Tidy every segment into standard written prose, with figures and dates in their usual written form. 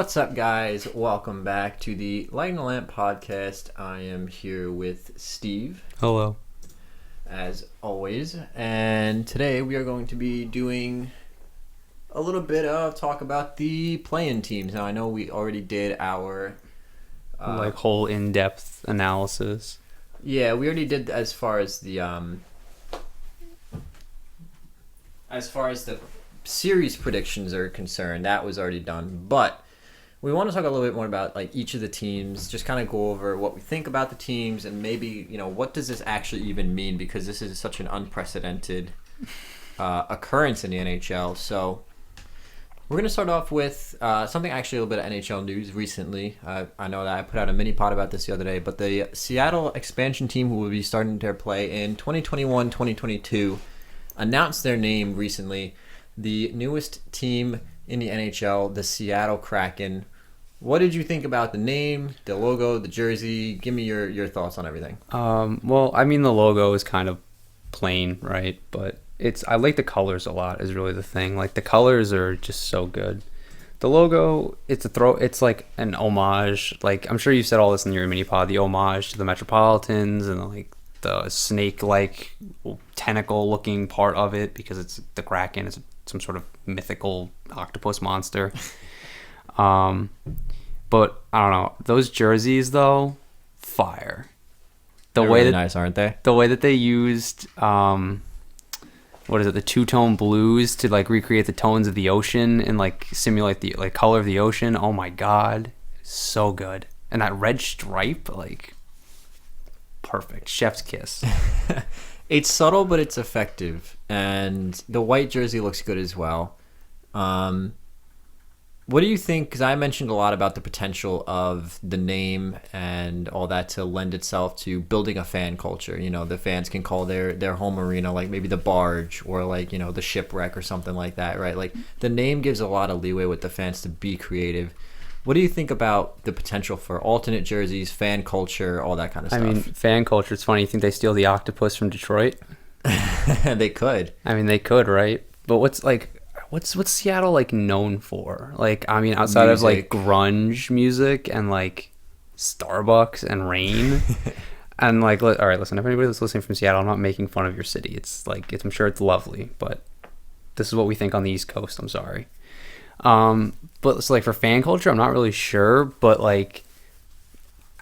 What's up, guys? Welcome back to the Lighting the Lamp podcast. I am here with Steve. Hello. As always. And today we are going to be doing a little bit of talk about the play-in teams. Now, I know we already did our... whole in-depth analysis. Yeah, we already did as far as the... series predictions are concerned. That was already done. But we want to talk a little bit more about each of the teams, just kind of go over what we think about the teams and maybe, what does this actually even mean, because this is such an unprecedented occurrence in the NHL. So we're going to start off with something actually a little bit of NHL news recently. I know that I put out a mini pod about this the other day, but the Seattle expansion team, who will be starting their play in 2021-2022, announced their name recently. The newest team in the NHL, the Seattle Kraken. What did you think about the name, the logo, the jersey? Give me your thoughts on everything. Well, I mean, the logo is kind of plain, right? But I like the colors a lot is really the thing. Like, the colors are just so good. The logo, it's like an homage. Like, I'm sure you said all this in your mini pod, the homage to the Metropolitans and the snake-like tentacle-looking part of it, because it's the Kraken. It's some sort of mythical octopus monster. But I don't know. Those jerseys, though, fire. They're really nice, aren't they? The way that they used, the two-tone blues to recreate the tones of the ocean and simulate the color of the ocean. Oh my God, so good. And that red stripe, perfect. Chef's kiss. It's subtle, but it's effective. And the white jersey looks good as well. What do you think? Because I mentioned a lot about the potential of the name and all that to lend itself to building a fan culture. The fans can call their home arena maybe the Barge or the Shipwreck or something like that, right? The name gives a lot of leeway with the fans to be creative. What do you think about the potential for alternate jerseys, fan culture, all that kind of stuff? I mean, fan culture, it's funny. You think they steal the octopus from Detroit? They could. I mean, they could, right? But what's Seattle known for? Outside music. Of grunge music and Starbucks and rain. And all right, listen, if anybody that's listening from Seattle, I'm not making fun of your city. It's I'm sure it's lovely, but this is what we think on the East Coast. I'm sorry. But it's for fan culture, I'm not really sure, but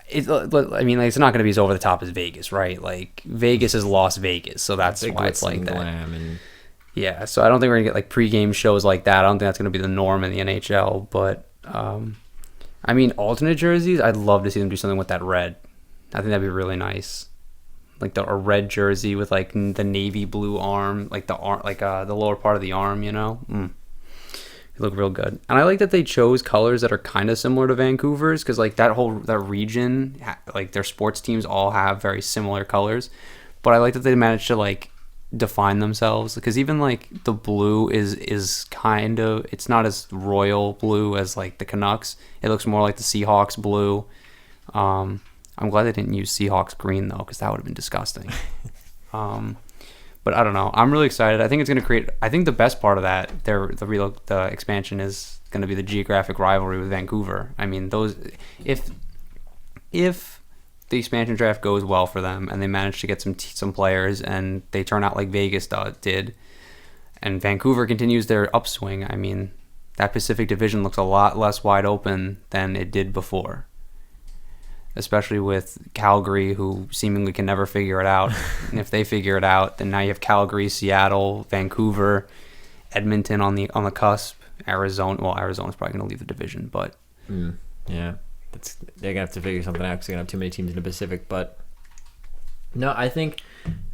it's not going to be as over the top as Vegas, right? Vegas is Las Vegas, so that's why it's like that. And... Yeah, so I don't think we're gonna get pregame shows like that. I don't think that's gonna be the norm in the NHL. But alternate jerseys, I'd love to see them do something with that red. I think that'd be really nice, a red jersey with the navy blue arm, the lower part of the arm. It look real good. And I like that they chose colors that are kind of similar to Vancouver's, because that region, their sports teams all have very similar colors. But I like that they managed to define themselves, because even the blue is kind of, it's not as royal blue as the Canucks. It looks more like the Seahawks blue. I'm glad they didn't use Seahawks green though, because that would have been disgusting. But I don't know. I'm really excited. I think it's going to create... I think the best part of that, the expansion, is going to be the geographic rivalry with Vancouver. I mean, those... If the expansion draft goes well for them and they manage to get some players and they turn out like Vegas did, and Vancouver continues their upswing, I mean, that Pacific Division looks a lot less wide open than it did before. Especially with Calgary, who seemingly can never figure it out. And if they figure it out, then now you have Calgary, Seattle, Vancouver, Edmonton on the cusp, Arizona. Well, Arizona's probably going to leave the division, but yeah, they're gonna have to figure something out because they're gonna have too many teams in the Pacific. But no, I think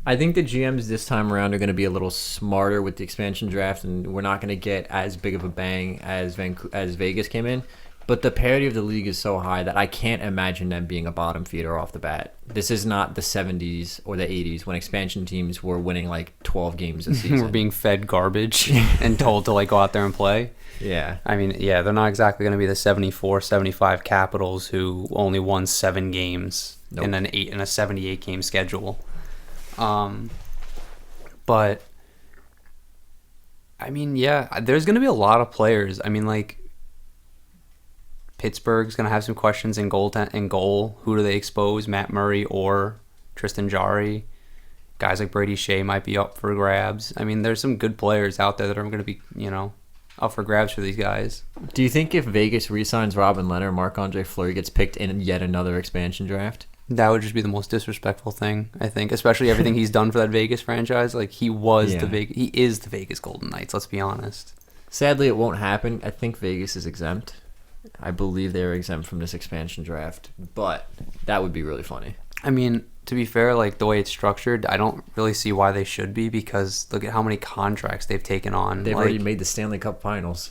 the GMs this time around are going to be a little smarter with the expansion draft, and we're not going to get as big of a bang as Vegas came in. But the parity of the league is so high that I can't imagine them being a bottom feeder off the bat. This is not the 70s or the 80s when expansion teams were winning 12 games a season. We're being fed garbage and told to go out there and play. Yeah. I mean, yeah, they're not exactly going to be the 74, 75 Capitals who only won 7 games in a 78-game schedule. But, I mean, yeah, there's going to be a lot of players. I mean, Pittsburgh's going to have some questions in goal. Who do they expose? Matt Murray or Tristan Jarry? Guys like Brady Shea might be up for grabs. I mean, there's some good players out there that are going to be, up for grabs for these guys. Do you think if Vegas re-signs Robin Leonard, Marc-Andre Fleury gets picked in yet another expansion draft? That would just be the most disrespectful thing, I think, especially everything he's done for that Vegas franchise. Like, he is the Vegas Golden Knights, let's be honest. Sadly, it won't happen. I think Vegas is exempt. I believe they are exempt from this expansion draft, but that would be really funny. I mean, to be fair, like, the way it's structured, I don't really see why they should be, because look at how many contracts they've taken on. They've already made the Stanley Cup Finals.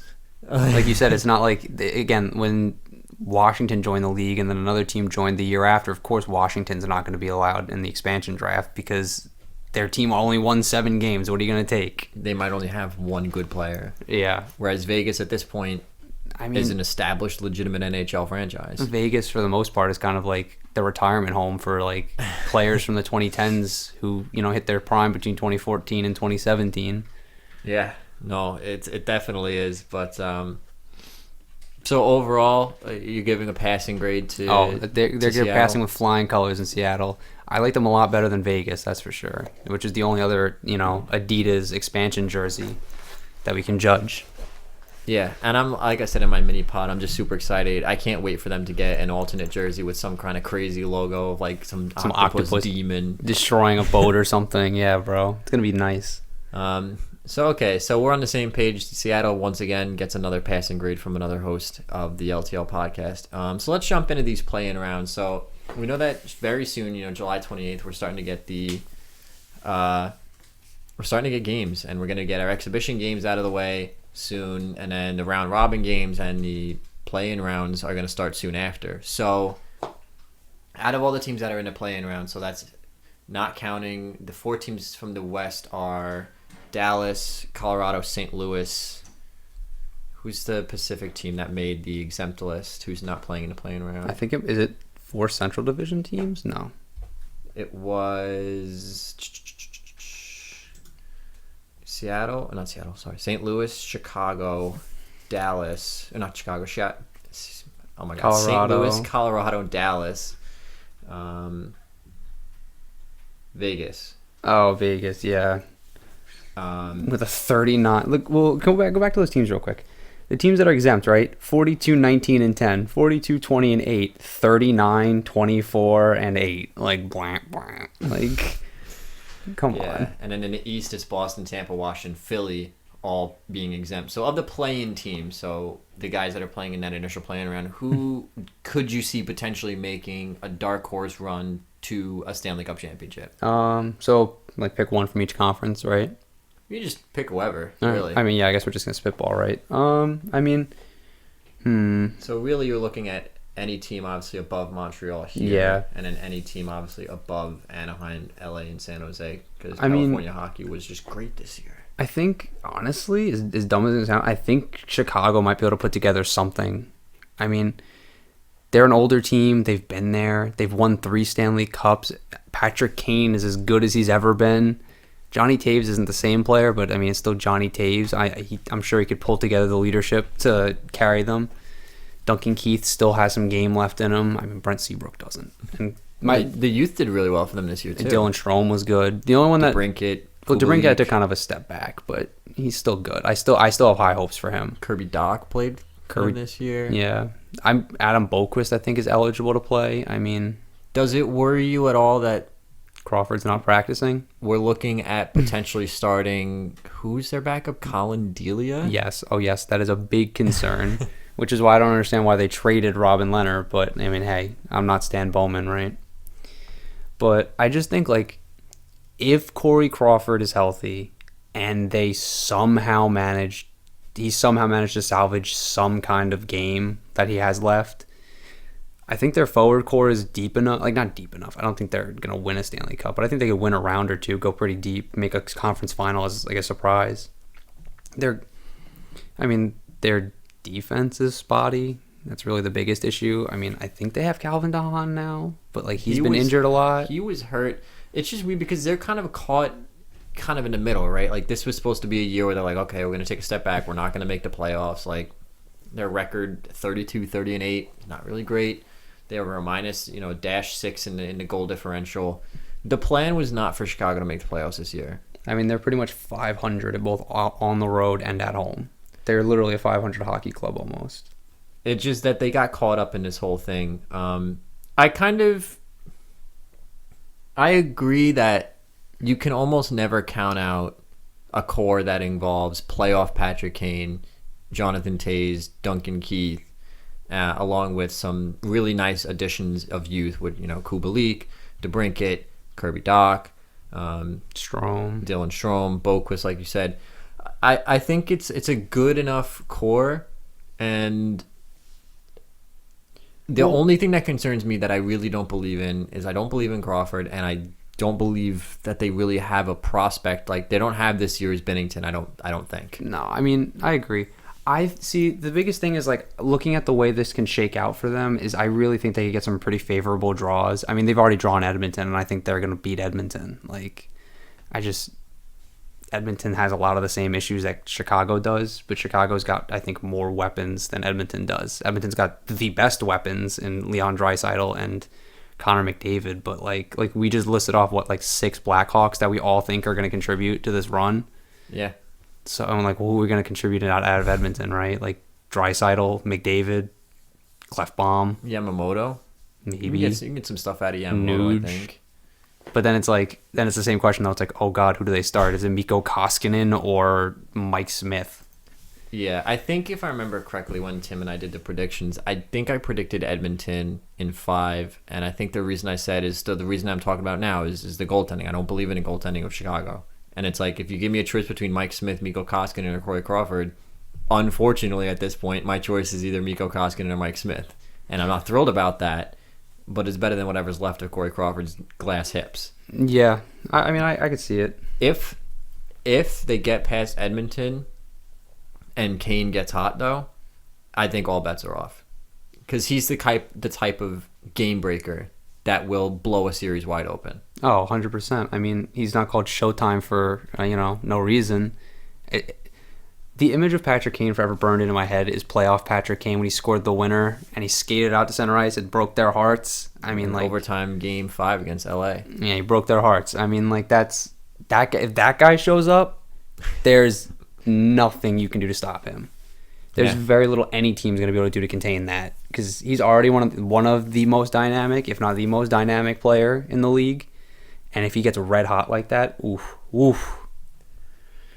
Like you said, it's not like, again, when Washington joined the league and then another team joined the year after, of course Washington's not going to be allowed in the expansion draft because their team only won 7 games. What are you going to take? They might only have one good player. Yeah. Whereas Vegas at this point is an established, legitimate NHL franchise. Vegas, for the most part, is kind of like the retirement home for like players from the 2010s who, hit their prime between 2014 and 2017. Yeah. No, it definitely is. But so overall, you're giving a passing grade to they're passing with flying colors in Seattle. I like them a lot better than Vegas, that's for sure. Which is the only other Adidas expansion jersey that we can judge. Yeah, and I'm like I said in my mini pod, I'm just super excited. I can't wait for them to get an alternate jersey with some kind of crazy logo of like some octopus demon destroying a boat or something. Yeah, bro, it's gonna be nice. So we're on the same page. Seattle once again gets another passing grade from another host of the LTL podcast. So let's jump into these play-in rounds. So we know that very soon, July 28th, we're starting to get games, and we're gonna get our exhibition games out of the way soon, and then the round robin games and the play-in rounds are gonna start soon after. So out of all the teams that are in the play-in round, so that's not counting the 4 teams from the West are Dallas, Colorado, St. Louis. Who's the Pacific team that made the exempt list? Who's not playing in the play-in round? I think is it 4 Central Division teams? No. It was St. Louis, Chicago, Dallas. Not Chicago. Oh my God. Colorado. St. Louis, Colorado, Dallas. Vegas. Oh, Vegas, yeah. With a 39. Look, we'll go back to those teams real quick. The teams that are exempt, right? 42, 19, and 10. 42, 20, and 8. 39, 24, and 8. Like, blank, blank. Like, come on. And then in the East, it's Boston, Tampa, Washington, Philly, all being exempt. So of the play-in teams, so the guys that are playing in that initial play-in round, who could you see potentially making a dark horse run to a Stanley Cup championship? So, like, pick one from each conference, right? You just pick whoever, really. I mean, yeah, I guess we're just going to spitball, right? So really you're looking at any team obviously above Montreal here. Yeah. And then any team obviously above Anaheim, LA, and San Jose. Because California hockey was just great this year. I think, honestly, as dumb as it sounds, I think Chicago might be able to put together something. I mean, they're an older team. They've been there. They've won 3 Stanley Cups. Patrick Kane is as good as he's ever been. Johnny Taves isn't the same player, but I mean, it's still Johnny Taves. I'm sure he could pull together the leadership to carry them. Duncan Keith still has some game left in him. I mean, Brent Seabrook doesn't. And the youth did really well for them this year too. Dylan Strome was good. The only one DeBrincat took kind of a step back, but he's still good. I still have high hopes for him. Kirby Dach played this year. Yeah, Adam Boquist, I think, is eligible to play. I mean, does it worry you at all that Crawford's not practicing? We're looking at potentially starting. Who's their backup? Colin Delia? Yes. Oh, yes. That is a big concern, which is why I don't understand why they traded Robin Leonard. But, I mean, hey, I'm not Stan Bowman, right? But I just think, like, if Corey Crawford is healthy and he somehow managed to salvage some kind of game that he has left, I think their forward core is deep enough. Like, not deep enough. I don't think they're going to win a Stanley Cup, but I think they could win a round or two, go pretty deep, make a conference final as, like, a surprise. Their defense is spotty. That's really the biggest issue. I mean, I think they have Calvin Dahan now, but, like, he's been injured a lot. He was hurt. It's just weird because they're kind of caught kind of in the middle, right? Like, this was supposed to be a year where they're like, okay, we're going to take a step back. We're not going to make the playoffs. Like, Their record 32-30-8, not really great. They were a minus, -6 in the goal differential. The plan was not for Chicago to make the playoffs this year. I mean, they're pretty much 500 at both on the road and at home. They're literally a 500 hockey club almost. It's just that they got caught up in this whole thing. I agree that you can almost never count out a core that involves playoff Patrick Kane, Jonathan Toews, Duncan Keith, along with some really nice additions of youth with, Kubalik, DeBrincat, Kirby Dach, Dylan Strome, Boquist, like you said. I think it's a good enough core, and the only thing that concerns me that I really don't believe in is I don't believe in Crawford, and I don't believe that they really have a prospect. Like, they don't have this year's Binnington. I don't think. No, I mean, I agree. I see the biggest thing is, like, looking at the way this can shake out for them is I really think they could get some pretty favorable draws. I mean, they've already drawn Edmonton, and I think they're going to beat Edmonton. Like, Edmonton has a lot of the same issues that Chicago does, but Chicago's got, I think, more weapons than Edmonton does. Edmonton's got the best weapons in Leon Draisaitl and Connor McDavid, but like we just listed off 6 Blackhawks that we all think are going to contribute to this run. Yeah. So I'm like, who are we going to contribute out of Edmonton, right? Like Draisaitl, McDavid, Clefbaum, Yamamoto. Maybe you can get some stuff out of Yamamoto, Nuge. I think. But then it's the same question though. It's like, oh God, who do they start? Is it Mikko Koskinen or Mike Smith? Yeah, I think if I remember correctly, when Tim and I did the predictions, I think I predicted Edmonton in 5, and I think the reason I said is still the reason I'm talking about now is the goaltending. I don't believe in the goaltending of Chicago, and it's like if you give me a choice between Mike Smith, Mikko Koskinen, or Corey Crawford, unfortunately at this point my choice is either Mikko Koskinen or Mike Smith, and I'm not thrilled about that, but it's better than whatever's left of Corey Crawford's glass hips. Yeah, I mean I could see it. If they get past Edmonton and Kane gets hot, though, I think all bets are off. Because he's the type of game breaker that will blow a series wide open. Oh, 100%. I mean, he's not called Showtime for, no reason. The image of Patrick Kane forever burned into my head is playoff Patrick Kane when he scored the winner and he skated out to center ice. It broke their hearts. I mean, overtime game 5 against LA. Yeah, he broke their hearts. I mean, if that guy shows up, there's nothing you can do to stop him. There's very little any team's going to be able to do to contain that, because he's already one of the most dynamic, if not the most dynamic player in the league. And if he gets red hot like that, oof.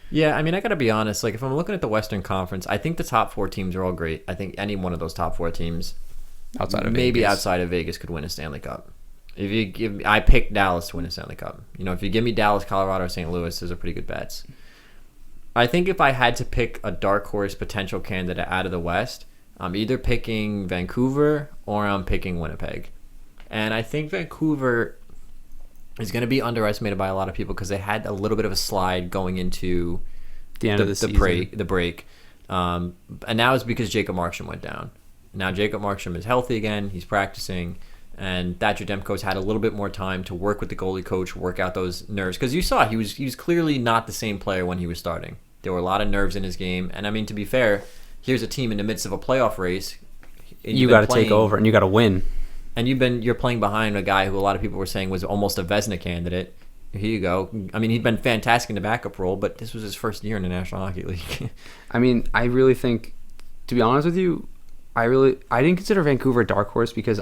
Yeah, I mean, I got to be honest. Like, if I'm looking at the Western Conference, I think the top 4 teams are all great. I think any one of those top 4 teams, outside of Vegas, could win a Stanley Cup. I picked Dallas to win a Stanley Cup. If you give me Dallas, Colorado, or St. Louis, those are pretty good bets. I think if I had to pick a dark horse potential candidate out of the West, I'm either picking Vancouver or I'm picking Winnipeg. And I think Vancouver is going to be underestimated by a lot of people because they had a little bit of a slide going into the end of the season. The break. And now it's because Jacob Markstrom went down. Now Jacob Markstrom is healthy again. He's practicing. And Thatcher Demko's had a little bit more time to work with the goalie coach, work out those nerves. Because you saw he was clearly not the same player when he was starting. There were a lot of nerves in his game. And, I mean, to be fair, here's a team in the midst of a playoff race. You got to take over, and you got to win. And you're playing behind a guy who a lot of people were saying was almost a Vezina candidate. Here you go. I mean, he'd been fantastic in the backup role, but this was his first year in the National Hockey League. I mean, I really think, to be honest with you, I didn't consider Vancouver a dark horse because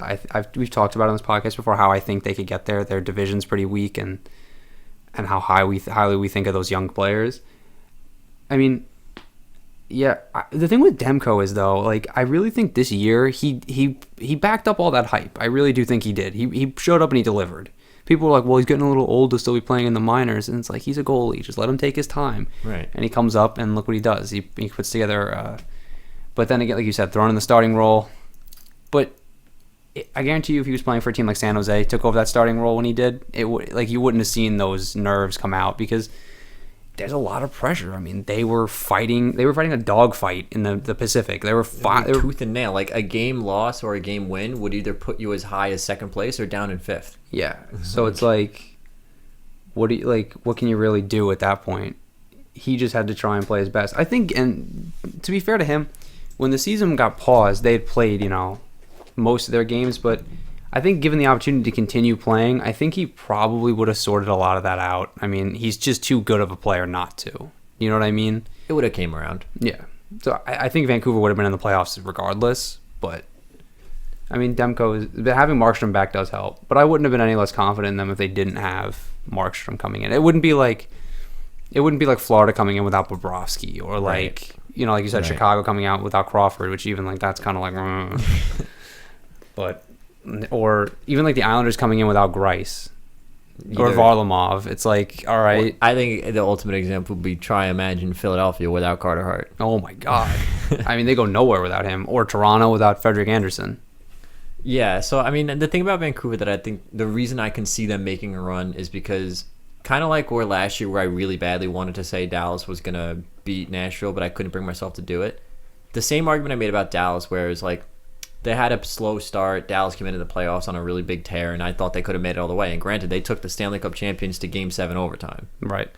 we've talked about on this podcast before how I think they could get there. Their division's pretty weak, and how highly we think of those young players. I mean, yeah. The thing with Demko is though, like, I really think this year he backed up all that hype. I really do think he did. He showed up and he delivered. People were like, well, he's getting a little old to still be playing in the minors, and it's like, he's a goalie. Just let him take his time. Right. And he comes up and look what he does. He puts together. But then again, like you said, thrown in the starting role. But I guarantee you, if he was playing for a team like San Jose, took over that starting role when he did, you wouldn't have seen those nerves come out because there's a lot of pressure. I mean, they were fighting a dogfight in the Pacific. They were tooth and nail. Like, a game loss or a game win would either put you as high as second place or down in fifth. Yeah. So it's like, what can you really do at that point? He just had to try and play his best. I think, and to be fair to him, when the season got paused, they had played, most of their games, but I think given the opportunity to continue playing, I think he probably would have sorted a lot of that out. I mean, he's just too good of a player not to. You know what I mean? It would have came around. Yeah. So I think Vancouver would have been in the playoffs regardless, but I mean, having Markstrom back does help, but I wouldn't have been any less confident in them if they didn't have Markstrom coming in. It wouldn't be like Florida coming in without Bobrovsky, or like like you said, right. Chicago coming out without Crawford, which even like that's kind of like, but or even like the Islanders coming in without Greiss or Varlamov. It's like, all right. Well, I think the ultimate example would be imagine Philadelphia without Carter Hart. Oh my God. I mean, they go nowhere without him, or Toronto without Frederik Andersen. Yeah, so I mean, the thing about Vancouver that I think the reason I can see them making a run is because kind of like where last year where I really badly wanted to say Dallas was going to beat Nashville, but I couldn't bring myself to do it. The same argument I made about Dallas, where it's like they had a slow start. Dallas came into the playoffs on a really big tear, and I thought they could have made it all the way. And granted, they took the Stanley Cup champions to Game 7 overtime. Right.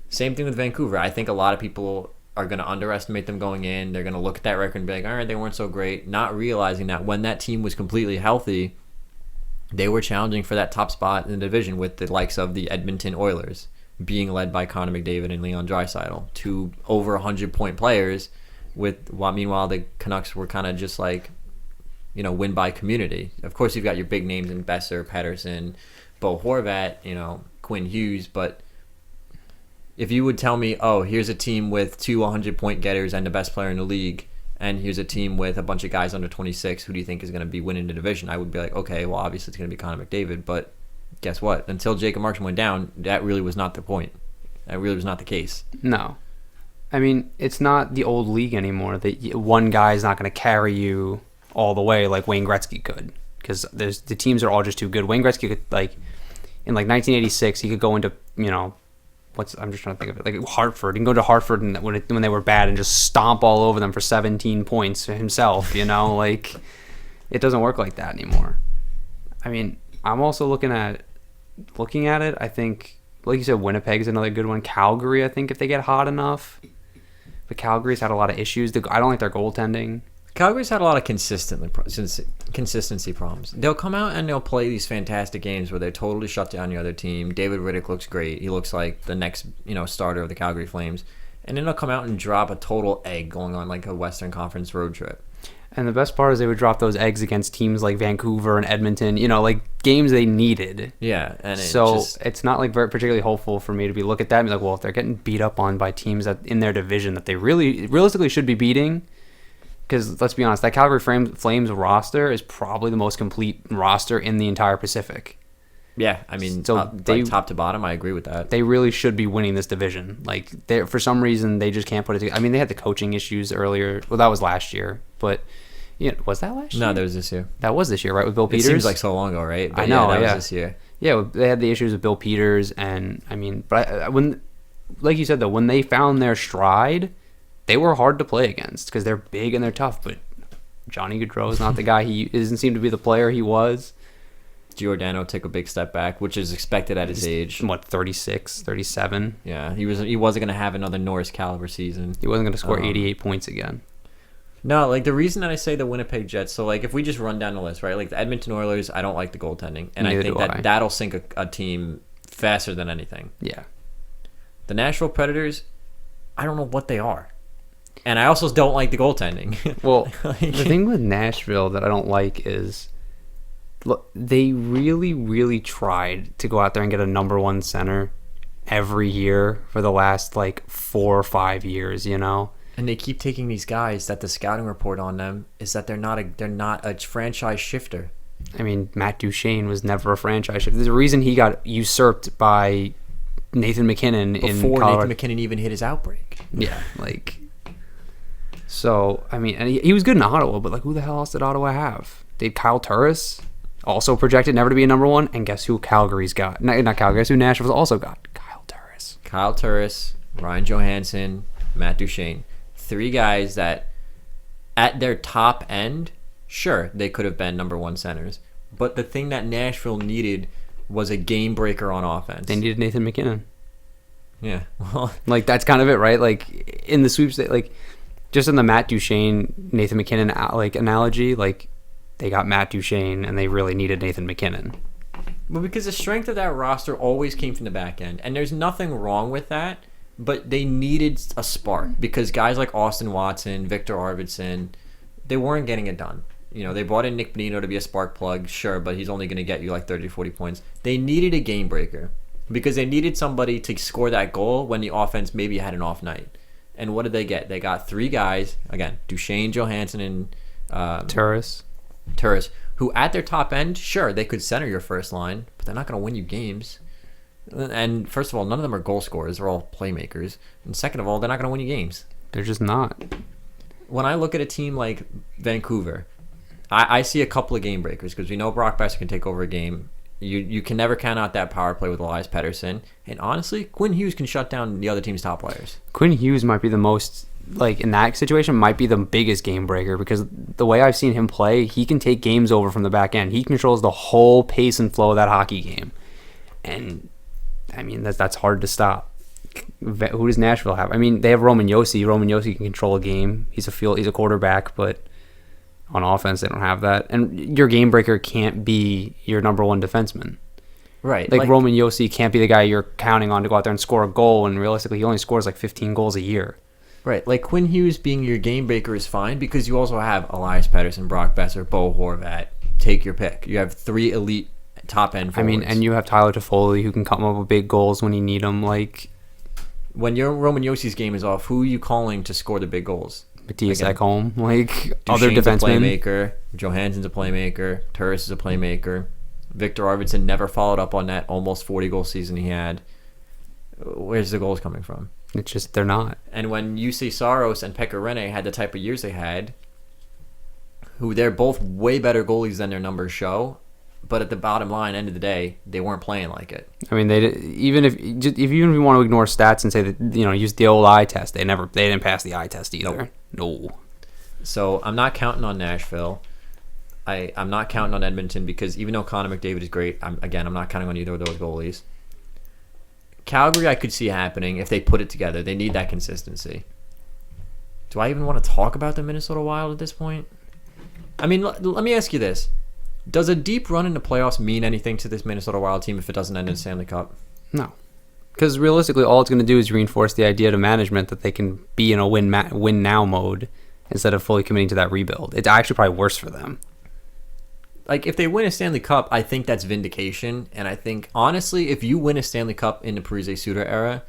Same thing with Vancouver. I think a lot of people are going to underestimate them going in. They're going to look at that record and be like, all right, they weren't so great, not realizing that when that team was completely healthy, they were challenging for that top spot in the division with the likes of the Edmonton Oilers, being led by Connor McDavid and Leon Draisaitl, two over 100-point players. Meanwhile, the Canucks were kind of just like, win by community. Of course, you've got your big names in Besser, Pettersson, Bo Horvat, Quinn Hughes, but if you would tell me, oh, here's a team with two 100-point getters and the best player in the league, and here's a team with a bunch of guys under 26, who do you think is going to be winning the division? I would be like, okay, well, obviously it's going to be Connor McDavid, but guess what? Until Jacob Markstrom went down, that really was not the point. That really was not the case. No. I mean, it's not the old league anymore that one guy is not going to carry you all the way like Wayne Gretzky could, because the teams are all just too good. Wayne Gretzky could, in 1986, he could go into, I'm just trying to think of it. Like Hartford. He can go to Hartford and when they were bad and just stomp all over them for 17 points himself, it doesn't work like that anymore. I mean, I'm also looking at it, I think, like you said, Winnipeg's another good one. Calgary, I think, if they get hot enough. But Calgary's had a lot of issues. I don't like their goaltending. Calgary's had a lot of consistency problems. They'll come out and they'll play these fantastic games where they totally shut down the other team. David Riddick looks great. He looks like the next, starter of the Calgary Flames. And then they'll come out and drop a total egg going on like a Western Conference road trip. And the best part is they would drop those eggs against teams like Vancouver and Edmonton, like games they needed. Yeah. And it's not like very particularly hopeful for me to look at that and be like, well, if they're getting beat up on by teams that in their division that they really realistically should be beating. Because let's be honest, that Calgary Flames roster is probably the most complete roster in the entire Pacific. Yeah, I mean, top to bottom, I agree with that. They really should be winning this division. For some reason, they just can't put it together. I mean, they had the coaching issues earlier. Well, that was last year. But, was that last year? No, that was this year. That was this year, right, with Bill Peters? It seems like so long ago, right? But I know, that was this year. Yeah, they had the issues with Bill Peters. And, I mean, but when, like you said, though, when they found their stride, they were hard to play against because they're big and they're tough. But Johnny Gaudreau is not the guy. He doesn't seem to be the player he was. Giordano took a big step back, which is expected at his age. 36, 37? Yeah, he wasn't going to have another Norris caliber season. He wasn't going to score 88 points again. No, the reason that I say the Winnipeg Jets, so if we just run down the list, right? The Edmonton Oilers, I don't like the goaltending. And I think that'll sink a team faster than anything. Yeah. The Nashville Predators, I don't know what they are. And I also don't like the goaltending. Well, the thing with Nashville that I don't like is, look, they really, really tried to go out there and get a number one center every year for the last 4 or 5 years, And they keep taking these guys that the scouting report on them is that they're not a franchise shifter. I mean, Matt Duchene was never a franchise shifter. There's a reason he got usurped by Nathan McKinnon before Nathan McKinnon even hit his outbreak. Yeah, So, I mean, and he was good in Ottawa, but who the hell else did Ottawa have? They had Kyle Turris, also projected never to be a number one, and guess who Calgary's got? Not Calgary, guess who Nashville's also got? Kyle Turris. Kyle Turris, Ryan Johansson, Matt Duchene. 3 guys that, at their top end, sure, they could have been number one centers. But the thing that Nashville needed was a game breaker on offense. They needed Nathan McKinnon. Yeah. Well, that's kind of it, right? In the sweepstakes, just in the Matt Duchene, Nathan McKinnon like analogy, like they got Matt Duchene and they really needed Nathan McKinnon. Well, because the strength of that roster always came from the back end, and there's nothing wrong with that, but they needed a spark because guys like Austin Watson, Victor Arvidsson, they weren't getting it done. You know, they brought in Nick Bonino to be a spark plug, sure, but he's only going to get you like 30, 40 points. They needed a game breaker because they needed somebody to score that goal when the offense maybe had an off night. And what did they get? They got three guys, again, Duchene, Johansson, and Turris, who at their top end, sure, they could center your first line, but they're not going to win you games. And first of all, none of them are goal scorers. They're all playmakers. And second of all, they're not going to win you games. They're just not. When I look at a team like Vancouver, I see a couple of game breakers because we know Brock Besser can take over a game. You can never count out that power play with Elias Pettersson. And honestly, Quinn Hughes can shut down the other team's top players. Quinn Hughes might be the most, like in that situation, might be the biggest game breaker because the way I've seen him play, he can take games over from the back end. He controls the whole pace and flow of that hockey game. And, I mean, that's hard to stop. Who does Nashville have? I mean, they have Roman Josi. Roman Josi can control a game. He's a quarterback, but on offense, they don't have that. And your game breaker can't be your number one defenseman. Right. Like Roman Josi can't be the guy you're counting on to go out there and score a goal, and realistically, he only scores like 15 goals a year. Right. Like Quinn Hughes being your game breaker is fine because you also have Elias Pettersson, Brock Besser, Bo Horvat. Take your pick. You have three elite top-end forwards. I mean, and you have Tyler Toffoli who can come up with big goals when you need them. Like, when your Roman Josi's game is off, who are you calling to score the big goals? Mattias Ekholm, like Duchene's other defensemen. A playmaker. Johansson's a playmaker. Turris is a playmaker. Victor Arvidsson never followed up on that almost 40-goal season he had. Where's the goals coming from? It's just they're not. And when UC Saros and Pekka Rinne had the type of years they had, who they're both way better goalies than their numbers show, but at the bottom line, end of the day, they weren't playing like it. I mean, even if you want to ignore stats and say that use the old eye test, they didn't pass the eye test either. No. So I'm not counting on Nashville. I'm not counting on Edmonton because even though Connor McDavid is great, I'm not counting on either of those goalies. Calgary, I could see happening if they put it together. They need that consistency. Do I even want to talk about the Minnesota Wild at this point? I mean, let me ask you this. Does a deep run in the playoffs mean anything to this Minnesota Wild team if it doesn't end in the Stanley Cup? No. Because realistically, all it's going to do is reinforce the idea to management that they can be in a win-now mode instead of fully committing to that rebuild. It's actually probably worse for them. Like, if they win a Stanley Cup, I think that's vindication. And I think, honestly, if you win a Stanley Cup in the Parise Suter era,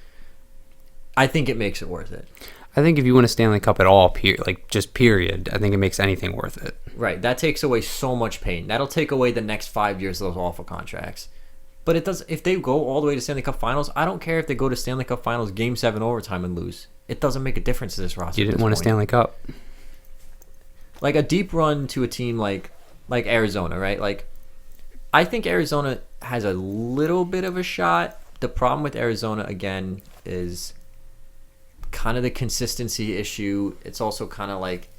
I think it makes it worth it. I think if you win a Stanley Cup at all, period, I think it makes anything worth it. Right. That takes away so much pain. That'll take away the next 5 years of those awful contracts. But it does. If they go all the way to Stanley Cup Finals, I don't care if they go to Stanley Cup Finals Game 7 overtime and lose. It doesn't make a difference to this roster. You didn't win a Stanley Cup. Like a deep run to a team like Arizona, right? Like, I think Arizona has a little bit of a shot. The problem with Arizona, again, is kind of the consistency issue. It's also kind of like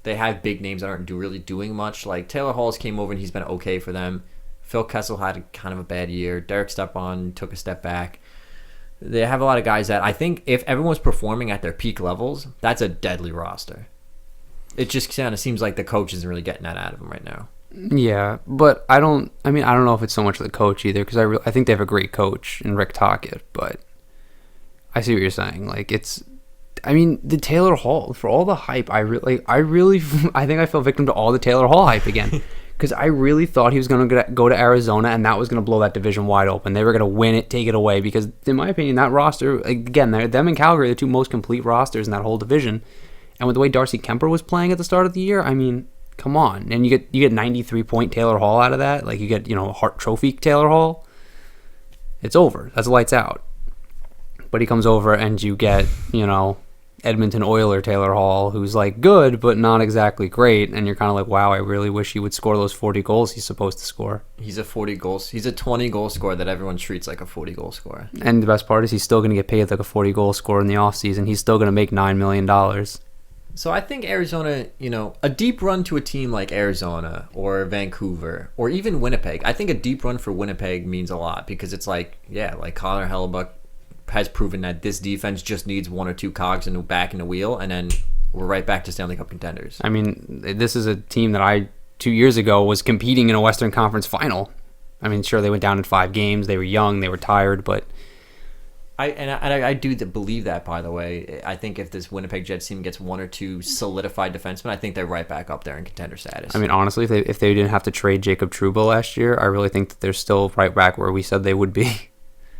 they have big names that aren't really doing much. Like Taylor Halls came over and he's been okay for them. Phil Kessel had kind of a bad year. Derek Stepan took a step back. They have a lot of guys that I think if everyone's performing at their peak levels, that's a deadly roster. It just kind of seems like the coach isn't really getting that out of them right now. Yeah, but I don't know if it's so much the coach either because I think they have a great coach in Rick Tocchet, but I see what you're saying. Like the Taylor Hall, for all the hype, I think I fell victim to all the Taylor Hall hype again because I really thought he was going to go to Arizona and that was going to blow that division wide open. They were going to win it, take it away because in my opinion, that roster, again, them and Calgary are the two most complete rosters in that whole division. And with the way Darcy Kemper was playing at the start of the year, I mean, come on. And you get 93-point Taylor Hall out of that. Like you get, Hart Trophy Taylor Hall. It's over. That's lights out. But he comes over and you get, Edmonton Oiler Taylor Hall, who's like good, but not exactly great. And you're kind of like, wow, I really wish he would score those 40 goals he's supposed to score. He's a 20-goal scorer that everyone treats like a 40-goal scorer. And the best part is he's still going to get paid like a 40-goal scorer in the offseason. He's still going to make $9 million. So I think Arizona, a deep run to a team like Arizona or Vancouver or even Winnipeg, I think a deep run for Winnipeg means a lot because it's like Connor Hellebuck has proven that this defense just needs one or two cogs back in the wheel, and then we're right back to Stanley Cup contenders. I mean, this is a team that 2 years ago was competing in a Western Conference final. I mean, sure, they went down in 5 games. They were young. They were tired, but I do believe that, by the way. I think if this Winnipeg Jets team gets 1 or 2 solidified defensemen, I think they're right back up there in contender status. I mean, honestly, if they didn't have to trade Jacob Trouba last year, I really think that they're still right back where we said they would be.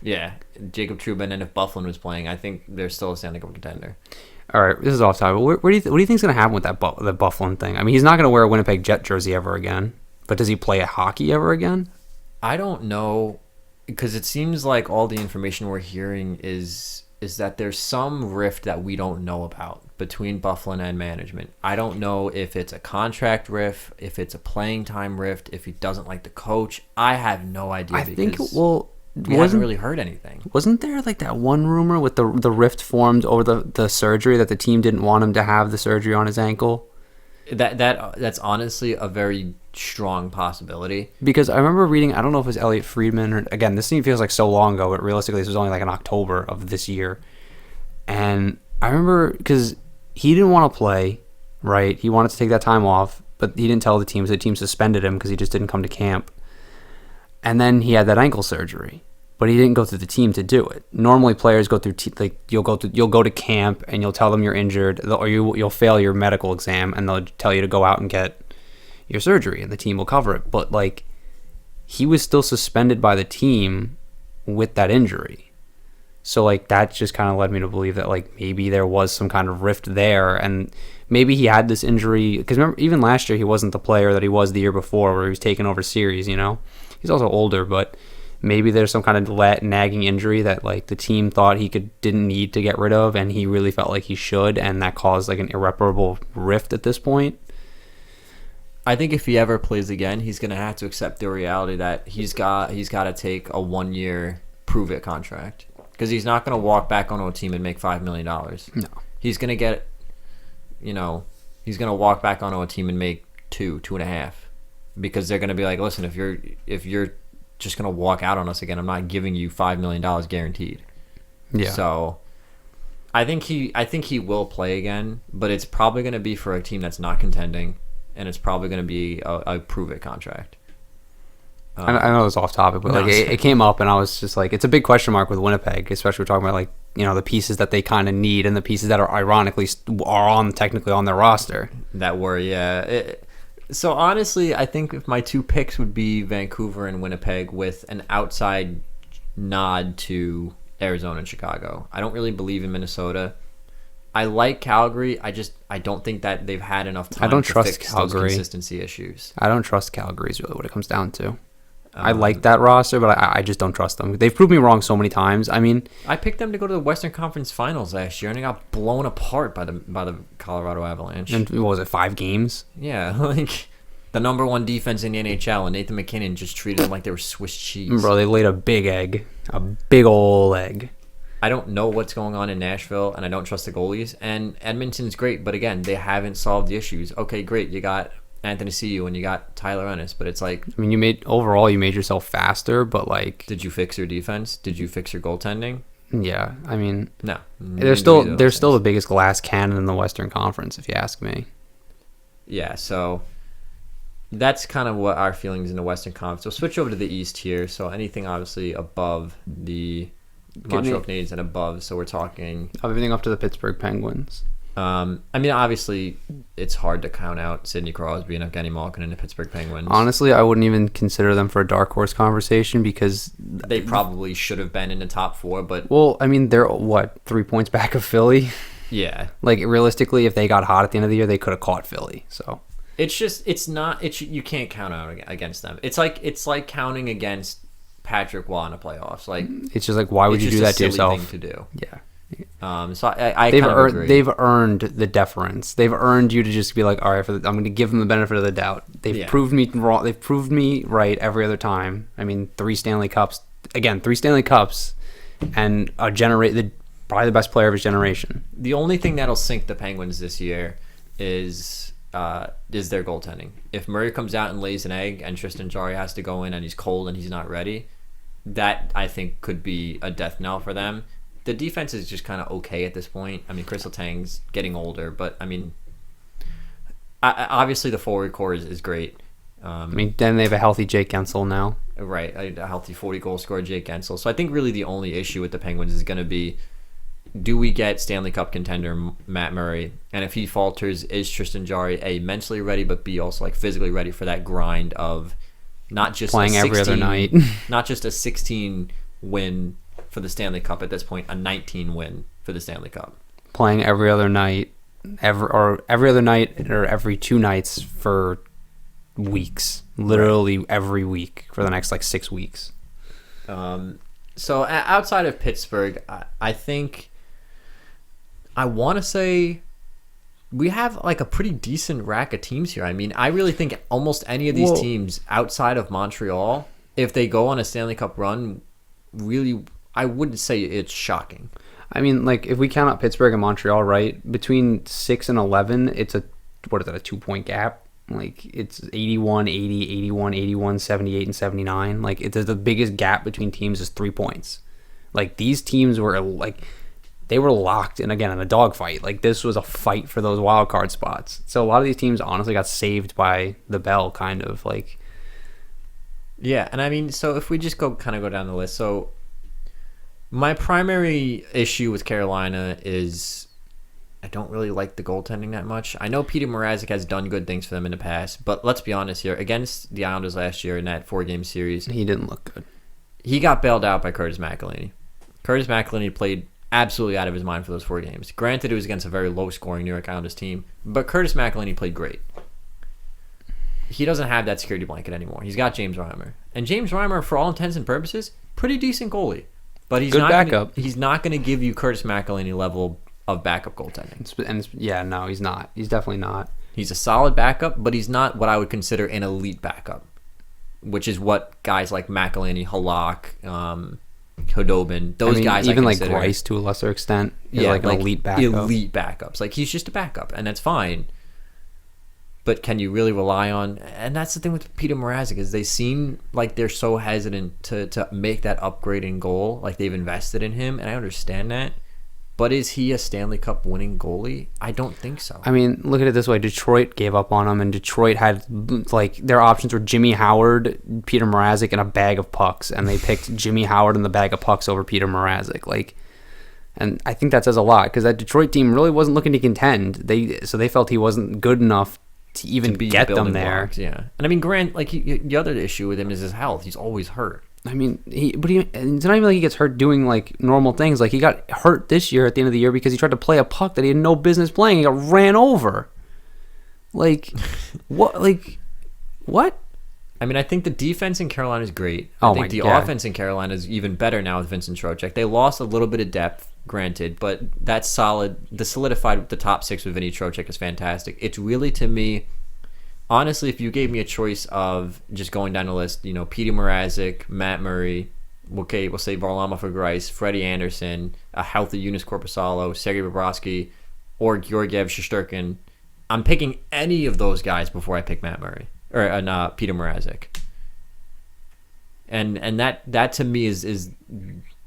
Yeah, Jacob Trouba, and if Bufflin was playing, I think they're still a Stanley Cup contender. All right, this is off topic. What do you think is going to happen with that the Bufflin thing? I mean, he's not going to wear a Winnipeg Jet jersey ever again, but does he play hockey ever again? I don't know, because it seems like all the information we're hearing is that there's some rift that we don't know about between Bufflin and management. I don't know if it's a contract rift, if it's a playing time rift, if he doesn't like the coach. I have no idea. We haven't really heard anything. Wasn't there like that one rumor with the rift formed over the surgery, that the team didn't want him to have the surgery on his ankle? That's honestly a very strong possibility. Because I remember reading, I don't know if it was Elliot Friedman, or again, this thing feels like so long ago, but realistically this was only like in October of this year. And I remember, because he didn't want to play, right? He wanted to take that time off, but he didn't tell the team, so the team suspended him because he just didn't come to camp. And then he had that ankle surgery, but he didn't go through the team to do it. Normally, players go through you'll go to camp and you'll tell them you're injured, or you'll fail your medical exam, and they'll tell you to go out and get your surgery, and the team will cover it. But like, he was still suspended by the team with that injury, so like that just kind of led me to believe that like maybe there was some kind of rift there, and maybe he had this injury because remember, even last year he wasn't the player that he was the year before, where he was taking over series. You know, he's also older, but maybe there's some kind of nagging injury that like the team thought he didn't need to get rid of, and he really felt like he should, and that caused like an irreparable rift at this point. I think if he ever plays again, he's gonna have to accept the reality that he's got to take a 1-year prove it contract, because he's not gonna walk back onto a team and make $5 million. No, he's gonna get, he's gonna walk back onto a team and make 2.5, because they're gonna be like, listen, if you're just gonna walk out on us again, I'm not giving you $5 million guaranteed. Yeah. So I think he will play again, but it's probably gonna be for a team that's not contending, and it's probably gonna be a prove it contract. I know it's off topic, but like it came up, and I was just like, it's a big question mark with Winnipeg, especially we're talking about like the pieces that they kind of need and the pieces that are ironically technically on their roster. That worry, yeah. So honestly, I think if my 2 picks would be Vancouver and Winnipeg, with an outside nod to Arizona and Chicago. I don't really believe in Minnesota. I like Calgary. I don't think that they've had enough time to fix those consistency issues. I don't trust Calgary is really what it comes down to. I like that roster, but I just don't trust them. They've proved me wrong so many times. I mean, I picked them to go to the Western Conference Finals last year, and they got blown apart by the Colorado Avalanche. And what was it, 5 games? Yeah, like the number 1 defense in the NHL, and Nathan McKinnon just treated them like they were Swiss cheese. Bro, they laid a big egg, a big ol' egg. I don't know what's going on in Nashville, and I don't trust the goalies. And Edmonton's great, but again, they haven't solved the issues. Okay, great, you got Anthony Ciu and you got Tyler Ennis, but it's like, I mean, you made yourself faster, but like, did you fix your defense? Did you fix your goaltending? Yeah, I mean, no. They're still the biggest glass cannon in the Western Conference, if you ask me. Yeah, so that's kind of what our feelings in the Western Conference. We'll switch over to the East here. So anything obviously above the Montreal Canadiens and above. So we're talking everything up to the Pittsburgh Penguins. I mean, obviously, it's hard to count out Sidney Crosby and Evgeny Malkin and the Pittsburgh Penguins. Honestly, I wouldn't even consider them for a dark horse conversation, because they probably should have been in the top 4. But well, I mean, they're 3 points back of Philly. Yeah. Like realistically, if they got hot at the end of the year, they could have caught Philly. So you can't count out against them. It's like counting against Patrick Waugh in the playoffs. Like, it's just like, why would you do that to yourself? Thing to do. Yeah. So I agree. They've earned the deference. They've earned you to just be like, all right, I'm going to give them the benefit of the doubt. They've proved me wrong. They've proved me right every other time. I mean, 3 Stanley Cups, and probably the best player of his generation. The only thing that'll sink the Penguins this year is their goaltending. If Murray comes out and lays an egg, and Tristan Jarry has to go in and he's cold and he's not ready, that I think could be a death knell for them. the defense is just kind of okay at this point. I mean, Chris Letang's getting older, but I mean, obviously the forward core is great. I mean, then they have a healthy Jake Gensel now. Right, a healthy 40-goal scorer Jake Gensel. So I think really the only issue with the Penguins is going to be, do we get Stanley Cup contender Matt Murray? And if he falters, is Tristan Jarry A, mentally ready, but B, also like physically ready for that grind of not just playing every other night, not just a 16 win for the Stanley Cup at this point, a 19 win for the Stanley Cup. Playing every other night, every other night or every 2 nights for weeks, literally every week for the next like 6 weeks. So outside of Pittsburgh, I think I want to say we have like a pretty decent rack of teams here. I mean, I really think almost any of these teams outside of Montreal, if they go on a Stanley Cup run, really, I wouldn't say it's shocking. I mean, like if we count up Pittsburgh and Montreal, right, between 6 and 11, it's a 2-point gap. Like it's 81, 80, 81, 81, 78, and 79. Like the biggest gap between teams is 3 points. Like these teams were like, they were locked in again in a dogfight. Like this was a fight for those wild card spots. So a lot of these teams honestly got saved by the bell, kind of like. Yeah, and I mean, so if we just go down the list, so my primary issue with Carolina is I don't really like the goaltending that much. I know Peter Mrazek has done good things for them in the past, but let's be honest here. Against the Islanders last year in that 4-game series, he didn't look good. He got bailed out by Curtis McElhinney. Curtis McElhinney played absolutely out of his mind for those 4 games. Granted, it was against a very low-scoring New York Islanders team, but Curtis McElhinney played great. He doesn't have that security blanket anymore. He's got James Reimer. And James Reimer, for all intents and purposes, pretty decent goalie. But he's he's not going to give you Curtis McElhinney level of backup goaltending. No, he's not. He's definitely not. He's a solid backup, but he's not what I would consider an elite backup, which is what guys like McElhinney, Halak, Khudobin, those guys even I like consider, Grice to a lesser extent, like an elite backup. Elite backups. Like he's just a backup, and that's fine. But can you really rely on? And that's the thing with Peter Mrazek is they seem like they're so hesitant to make that upgrading goal. Like they've invested in him, and I understand that. But is he a Stanley Cup winning goalie? I don't think so. I mean, look at it this way. Detroit gave up on him, and Detroit had, like, their options were Jimmy Howard, Peter Mrazek, and a bag of pucks. And they picked Jimmy Howard and the bag of pucks over Peter Mrazek. Like, and I think that says a lot, because that Detroit team really wasn't looking to contend. So they felt he wasn't good enough to even get them there. Blocks, yeah. And I mean, Grant, like, the other issue with him is his health. He's always hurt. I mean, it's not even like he gets hurt doing like normal things. Like he got hurt this year at the end of the year because he tried to play a puck that he had no business playing. He got ran over. Like, what? Like, what? I mean, I think the defense in Carolina is great. I think the offense in Carolina is even better now with Vincent Trocheck. They lost a little bit of depth, granted, but that's solid. The solidified the top 6 with Vinny Trocheck is fantastic. It's really, to me, honestly, if you gave me a choice of just going down the list, Peter Mrazek, Matt Murray, okay, we'll say Varlamov for Grice, Freddie Anderson, a healthy Yunus Korpisalo, Sergei Bobrovsky, or Georgiev Shesterkin, I'm picking any of those guys before I pick Matt Murray or Peter Mrazek. And that to me is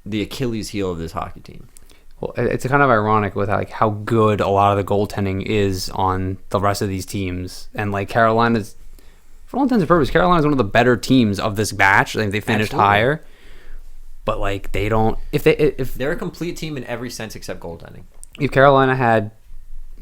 the Achilles heel of this hockey team. Well, it's kind of ironic with like how good a lot of the goaltending is on the rest of these teams, and like Carolina's, for all intents and purposes, Carolina's one of the better teams of this batch. Like they finished higher, but like they don't. If they're a complete team in every sense except goaltending. If Carolina had,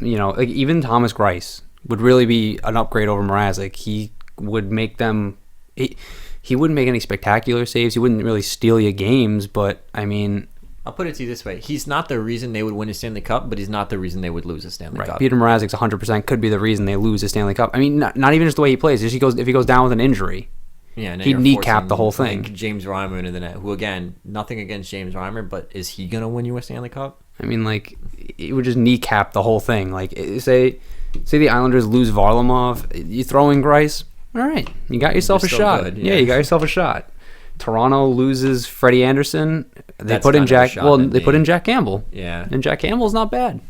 like even Thomas Grice would really be an upgrade over Mrazek. He would make them. He wouldn't make any spectacular saves. He wouldn't really steal you games, but I mean. I'll put it to you this way. He's not the reason they would win a Stanley Cup, but he's not the reason they would lose a Stanley Cup. Peter Mrazek's 100% could be the reason they lose a Stanley Cup. I mean, not even just the way he plays. If he goes down with an injury, he'd kneecap the whole thing. Like James Reimer into the net, who, again, nothing against James Reimer, but is he going to win you a Stanley Cup? I mean, like, it would just kneecap the whole thing. Like, say the Islanders lose Varlamov, you throw in Grice, all right, you got yourself a shot. Good, yeah, you got yourself a shot. Toronto loses Freddie Anderson. They put in Jack Campbell. Yeah. And Jack Campbell's not bad.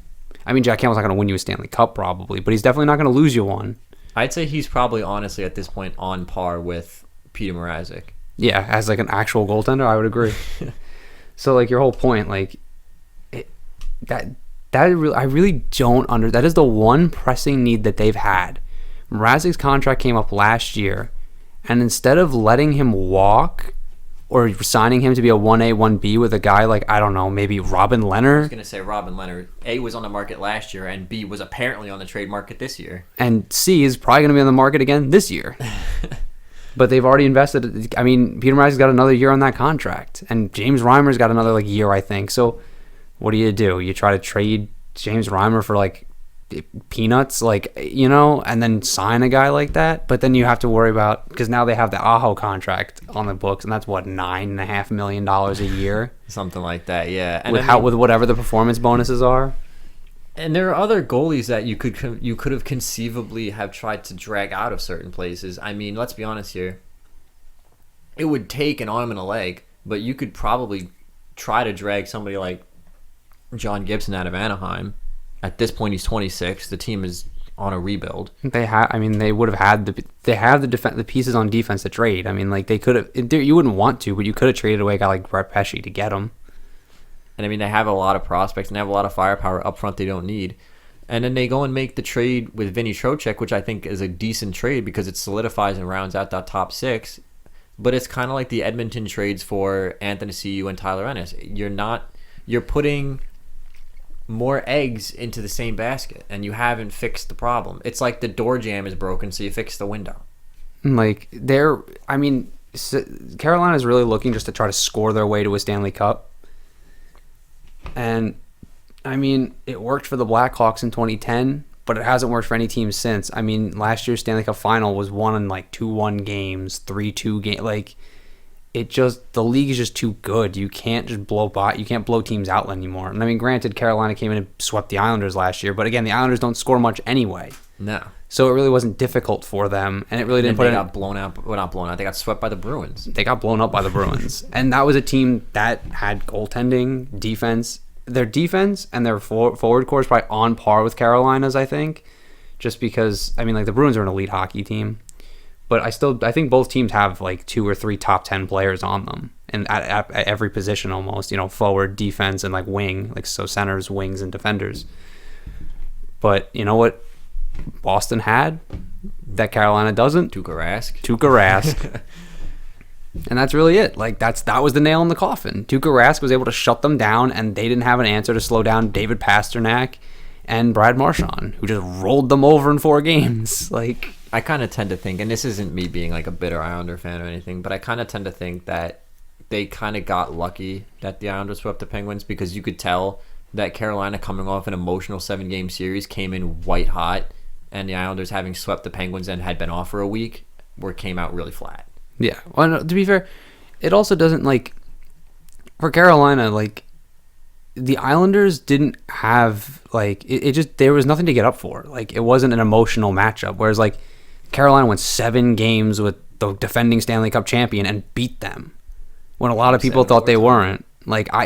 I mean, Jack Campbell's not going to win you a Stanley Cup probably, but he's definitely not going to lose you one. I'd say he's probably honestly at this point on par with Peter Mrazek. Yeah, as like an actual goaltender, I would agree. So like your whole point, like I really don't that is the one pressing need that they've had. Mrazek's contract came up last year, and instead of letting him walk or signing him to be a 1A, 1B with a guy like, I don't know, maybe Robin Lehner. I was going to say Robin Lehner. A was on the market last year, and B was apparently on the trade market this year. And C is probably going to be on the market again this year. But they've already invested. I mean, Peter Mrazek's got another year on that contract, and James Reimer's got another year, I think. So what do? You try to trade James Reimer for peanuts, and then sign a guy like that? But then you have to worry about, because now they have the Aho contract on the books, and that's what, $9.5 million a year, something like that. Yeah, and with whatever the performance bonuses are. And there are other goalies that you could have conceivably have tried to drag out of certain places. I mean, let's be honest here. It would take an arm and a leg, but you could probably try to drag somebody like John Gibson out of Anaheim. At this point, he's 26. The team is on a rebuild. They would have had the pieces on defense to trade. I mean, they could have. You wouldn't want to, but you could have traded away a guy like Brett Pesce to get him. And I mean, they have a lot of prospects and they have a lot of firepower up front they don't need. And then they go and make the trade with Vinny Trocheck, which I think is a decent trade because it solidifies and rounds out that top six. But it's kind of like the Edmonton trades for Anthony Ciu and Tyler Ennis. You're putting more eggs into the same basket, and you haven't fixed the problem. It's like the door jamb is broken, so you fix the window. Carolina's really looking just to try to score their way to a Stanley Cup. And, I mean, it worked for the Blackhawks in 2010, but it hasn't worked for any team since. I mean, last year's Stanley Cup final was won in 2-1 games, 3-2 games. The league is just too good. You can't just you can't blow teams out anymore. And I mean, granted, Carolina came in and swept the Islanders last year, but again, the Islanders don't score much anyway. No. So it really wasn't difficult for them, and it really didn't They got blown out. Well, not blown out. They got swept by the Bruins. They got blown up by the Bruins. And that was a team that had goaltending, defense. Their defense and their forward core is probably on par with Carolina's, I think, just because, the Bruins are an elite hockey team. But I think both teams have 2 or 3 top 10 players on them, and at every position almost, forward, defense, and wing, so centers, wings, and defenders. But you know what Boston had that Carolina doesn't? Tuukka Rask. And that's really it. That was the nail in the coffin. Tuukka Rask was able to shut them down, and they didn't have an answer to slow down David Pastrnak and Brad Marchand, who just rolled them over in 4 games. I kind of tend to think, and this isn't me being a bitter Islander fan or anything, but I kind of tend to think that they kind of got lucky that the Islanders swept the Penguins, because you could tell that Carolina, coming off an emotional 7-game series, came in white hot, and the Islanders, having swept the Penguins and had been off for a week, came out really flat. Yeah. Well, no, to be fair, it also doesn't, for Carolina, the Islanders didn't have, there was nothing to get up for. It wasn't an emotional matchup, whereas, Carolina went 7 games with the defending Stanley Cup champion and beat them when a lot of people thought they weren't.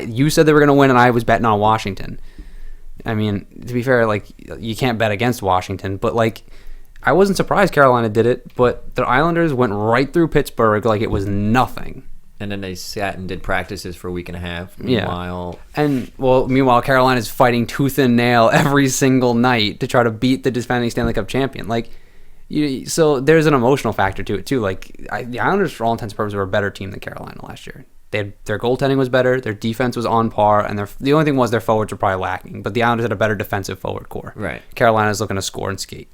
You said they were going to win, and I was betting on Washington. I mean, to be fair, you can't bet against Washington, but I wasn't surprised Carolina did it, but the Islanders went right through Pittsburgh like it was nothing. And then they sat and did practices for a week and a half. Meanwhile, Carolina's fighting tooth and nail every single night to try to beat the defending Stanley Cup champion. So there's an emotional factor to it too. The Islanders, for all intents and purposes, were a better team than Carolina last year. Their goaltending was better, their defense was on par, and the only thing was their forwards were probably lacking. But the Islanders had a better defensive forward core. Right. Carolina's looking to score and skate.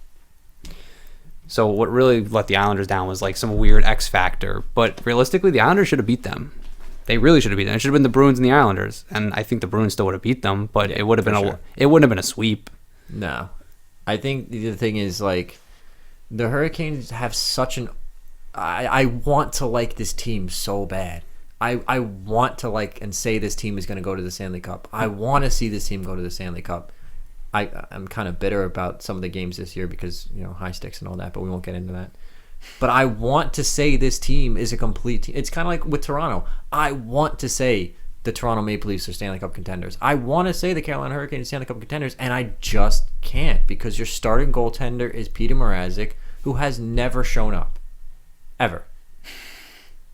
So what really let the Islanders down was some weird X factor. But realistically, the Islanders should have beat them. They really should have beat them. It should have been the Bruins and the Islanders, and I think the Bruins still would have beat them. But it would have been it wouldn't have been a sweep. No, I think the thing is the Hurricanes have such an. I want to like this team so bad. I want to and say this team is going to go to the Stanley Cup. I want to see this team go to the Stanley Cup. I'm kind of bitter about some of the games this year because, high sticks and all that, but we won't get into that. But I want to say this team is a complete team. It's kind of like with Toronto. I want to say the Toronto Maple Leafs are Stanley Cup contenders. I want to say the Carolina Hurricanes are Stanley Cup contenders, and I just can't because your starting goaltender is Peter Mrazek, who has never shown up. Ever.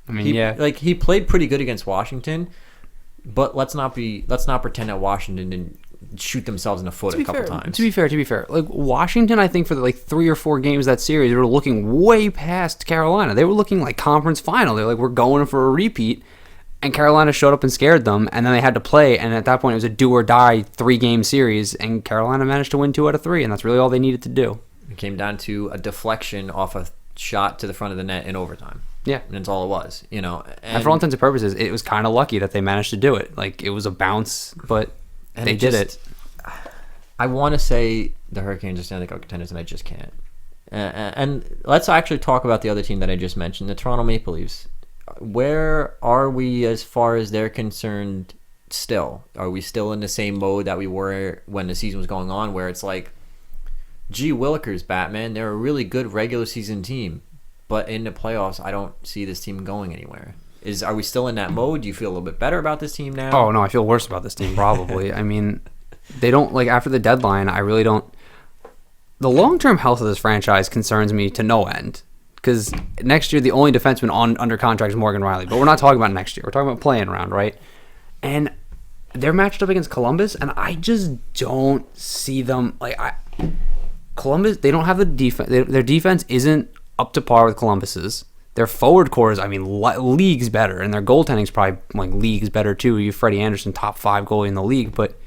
I mean, he played pretty good against Washington, but let's not pretend that Washington didn't shoot themselves in the foot a couple times. To be fair, like Washington, I think for the, like 3 or 4 games of that series, they were looking way past Carolina. They were looking like conference final. They're like, we're going for a repeat, and Carolina showed up and scared them, and then they had to play. And at that point, it was a do or die 3-game series, and Carolina managed to win 2 out of 3, and that's really all they needed to do. It came down to a deflection off a shot to the front of the net in overtime. Yeah, and that's all it was, you know. And for all intents and purposes, it was kind of lucky that they managed to do it. Like, it was a bounce, but they did it. I want to say the Hurricanes are Stanley Cup contenders, and I just can't. And let's actually talk about the other team that I just mentioned, the Toronto Maple Leafs. Where are we as far as they're concerned still? Are we still in the same mode that we were when the season was going on, where it's like, gee willikers, Batman, they're a really good regular season team, but in the playoffs, I don't see this team going anywhere. Are we still in that mode? Do you feel a little bit better about this team now? Oh, no, I feel worse about this team, probably. I mean, they don't, like, after the deadline, I really don't. The long-term health of this franchise concerns me to no end, because next year, the only defenseman under contract is Morgan Riley, but we're not talking about next year. We're talking about playing around, right? And they're matched up against Columbus, and I just don't see them, like, Columbus, they don't have the defense. Their defense isn't up to par with Columbus's. Their forward core is, I mean, leagues better, and their goaltending is probably like leagues better too. You have Freddie Anderson, top 5 goalie in the league, but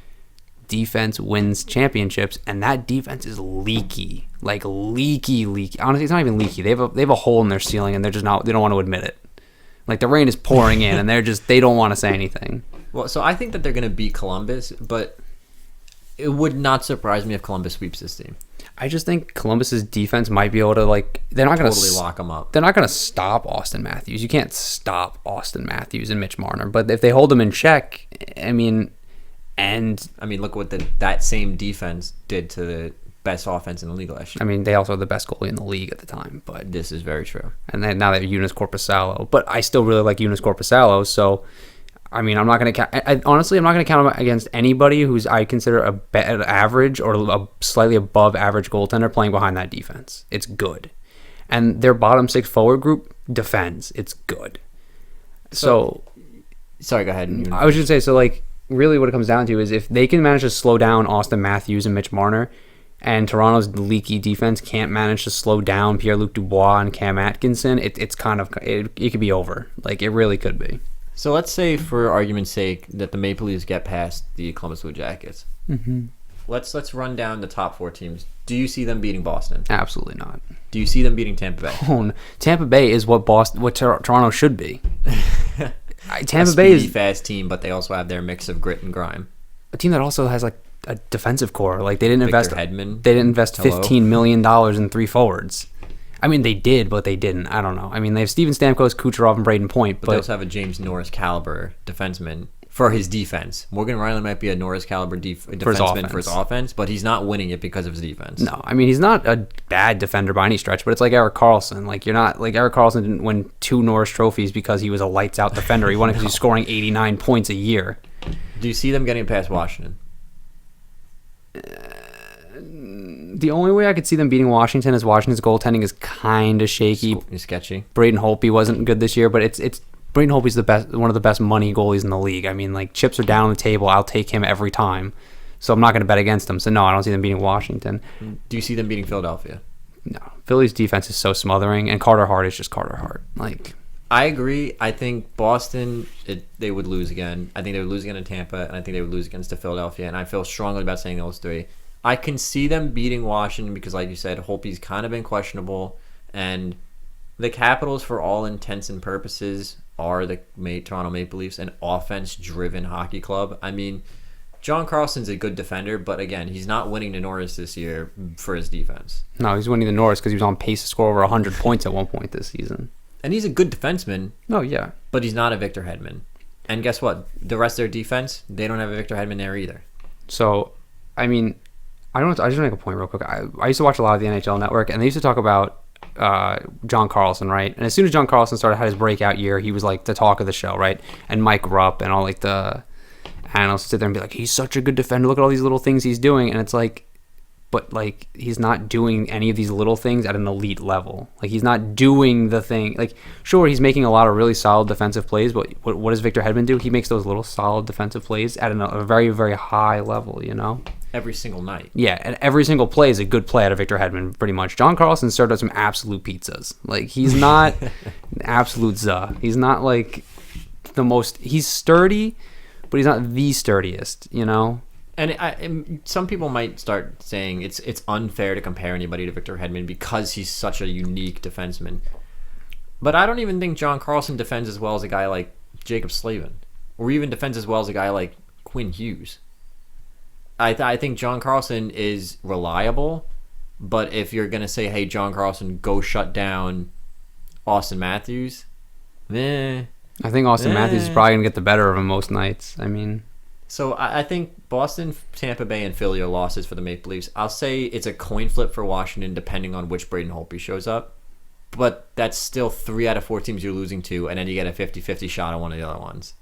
defense wins championships, and that defense is leaky, like leaky. Honestly, it's not even leaky. They have a hole in their ceiling, and they're just not. They don't want to admit it. Like, the rain is pouring in, and they don't want to say anything. Well, so I think that they're going to beat Columbus, but it would not surprise me if Columbus sweeps this team. I just think Columbus's defense might be able to, like, they're not going to totally lock them up. They're not going to stop Austin Matthews. You can't stop Austin Matthews and Mitch Marner, but if they hold them in check, I mean, look what that same defense did to the best offense in the league last year. I mean, they also had the best goalie in the league at the time, but this is very true. And then now they have Eunice Korpisalo, but I still really like Eunice Korpisalo, so I mean, I'm not going to count. Honestly, I'm not going to count him against anybody who's I consider an average or a slightly above average goaltender playing behind that defense. It's good, and their bottom 6 forward group defends. It's good. So sorry, go ahead. I was just going to say, so like, really, what it comes down to is if they can manage to slow down Austin Matthews and Mitch Marner, and Toronto's leaky defense can't manage to slow down Pierre-Luc Dubois and Cam Atkinson, it's kind of it could be over. Like, it really could be. So let's say, for argument's sake, that the Maple Leafs get past the Columbus Blue Jackets. Mm-hmm. Let's run down the top 4 teams. Do you see them beating Boston? Absolutely not. Do you see them beating Tampa Bay? Oh, no. Tampa Bay is what Toronto should be. Tampa Bay is a fast team, but they also have their mix of grit and grime. A team that also has like a defensive core. Like, they didn't invest. Hedman. They didn't invest $15 million in 3 forwards. I mean, they did, but they didn't. I don't know. I mean, they have Steven Stamkos, Kucherov, and Braden Point. But they also have a James Norris caliber defenseman for his defense. Morgan Riley might be a Norris caliber defenseman for his offense, but he's not winning it because of his defense. No, I mean, he's not a bad defender by any stretch, but it's like Erik Karlsson. Like, you're not like Erik Karlsson didn't win 2 Norris trophies because he was a lights out defender. He won it because he's scoring 89 points a year. Do you see them getting past Washington? The only way I could see them beating Washington is Washington's goaltending is kind of shaky. Sketchy. Braden Holtby wasn't good this year, but it's Braden Holtby's one of the best money goalies in the league. I mean, like, chips are down on the table. I'll take him every time. So I'm not going to bet against them. So no, I don't see them beating Washington. Do you see them beating Philadelphia? No. Philly's defense is so smothering, and Carter Hart is just Carter Hart. Like, I agree. I think Boston, they would lose again. I think they would lose again in Tampa, and I think they would lose against Philadelphia. And I feel strongly about saying those 3. I can see them beating Washington because, like you said, Holtby's kind of been questionable, and the Capitals, for all intents and purposes, are the Toronto Maple Leafs, an offense-driven hockey club. I mean, John Carlson's a good defender, but again, he's not winning the Norris this year for his defense. No, he's winning the Norris because he was on pace to score over 100 points at one point this season. And he's a good defenseman. Oh, yeah. But he's not a Victor Hedman. And guess what? The rest of their defense, they don't have a Victor Hedman there either. So, I mean, I just want to make a point real quick. I used to watch a lot of the NHL Network, and they used to talk about John Carlson, right? And as soon as John Carlson had his breakout year, he was like the talk of the show, right? And Mike Rupp and all like the analysts sit there and be like, he's such a good defender. Look at all these little things he's doing. And it's like, but like he's not doing any of these little things at an elite level. Like he's not doing the thing. Like sure, he's making a lot of really solid defensive plays, but what does Victor Hedman do? He makes those little solid defensive plays at a very, very high level, you know? Every single night. Yeah, and every single play is a good play out of Victor Hedman, pretty much. John Carlson served up some absolute pizzas. Like he's not an absolute He's not like the most. He's sturdy, but he's not the sturdiest, you know? And some people might start saying it's unfair to compare anybody to Victor Hedman because he's such a unique defenseman. But I don't even think John Carlson defends as well as a guy like Jacob Slavin, or even defends as well as a guy like Quinn Hughes. I think John Carlson is reliable, but if you're going to say, hey, John Carlson, go shut down Austin Matthews, I think Austin Matthews is probably going to get the better of him most nights. I mean... So I think Boston, Tampa Bay, and Philly are losses for the Maple Leafs. I'll say it's a coin flip for Washington depending on which Braden Holtby shows up. But that's still 3 out of 4 teams you're losing to, and then you get a 50-50 shot on one of the other ones.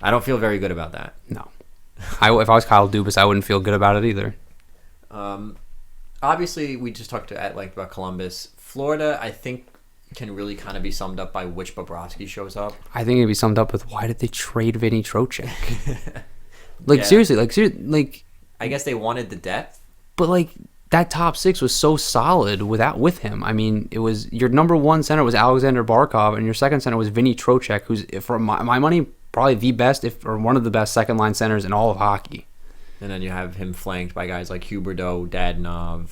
I don't feel very good about that. No. If I was Kyle Dubas, I wouldn't feel good about it either. Obviously, we just talked at length about Columbus. Florida, I think, can really kind of be summed up by which Bobrovsky shows up. I think it'd be summed up with why did they trade Vinny Trocheck? Seriously, I guess they wanted the depth. But like that top 6 was so solid with him. I mean, it was your number 1 center was Alexander Barkov, and your second center was Vinny Trocheck, who's for my money probably the best, or one of the best second line centers in all of hockey. And then you have him flanked by guys like Huberdeau, Dadonov,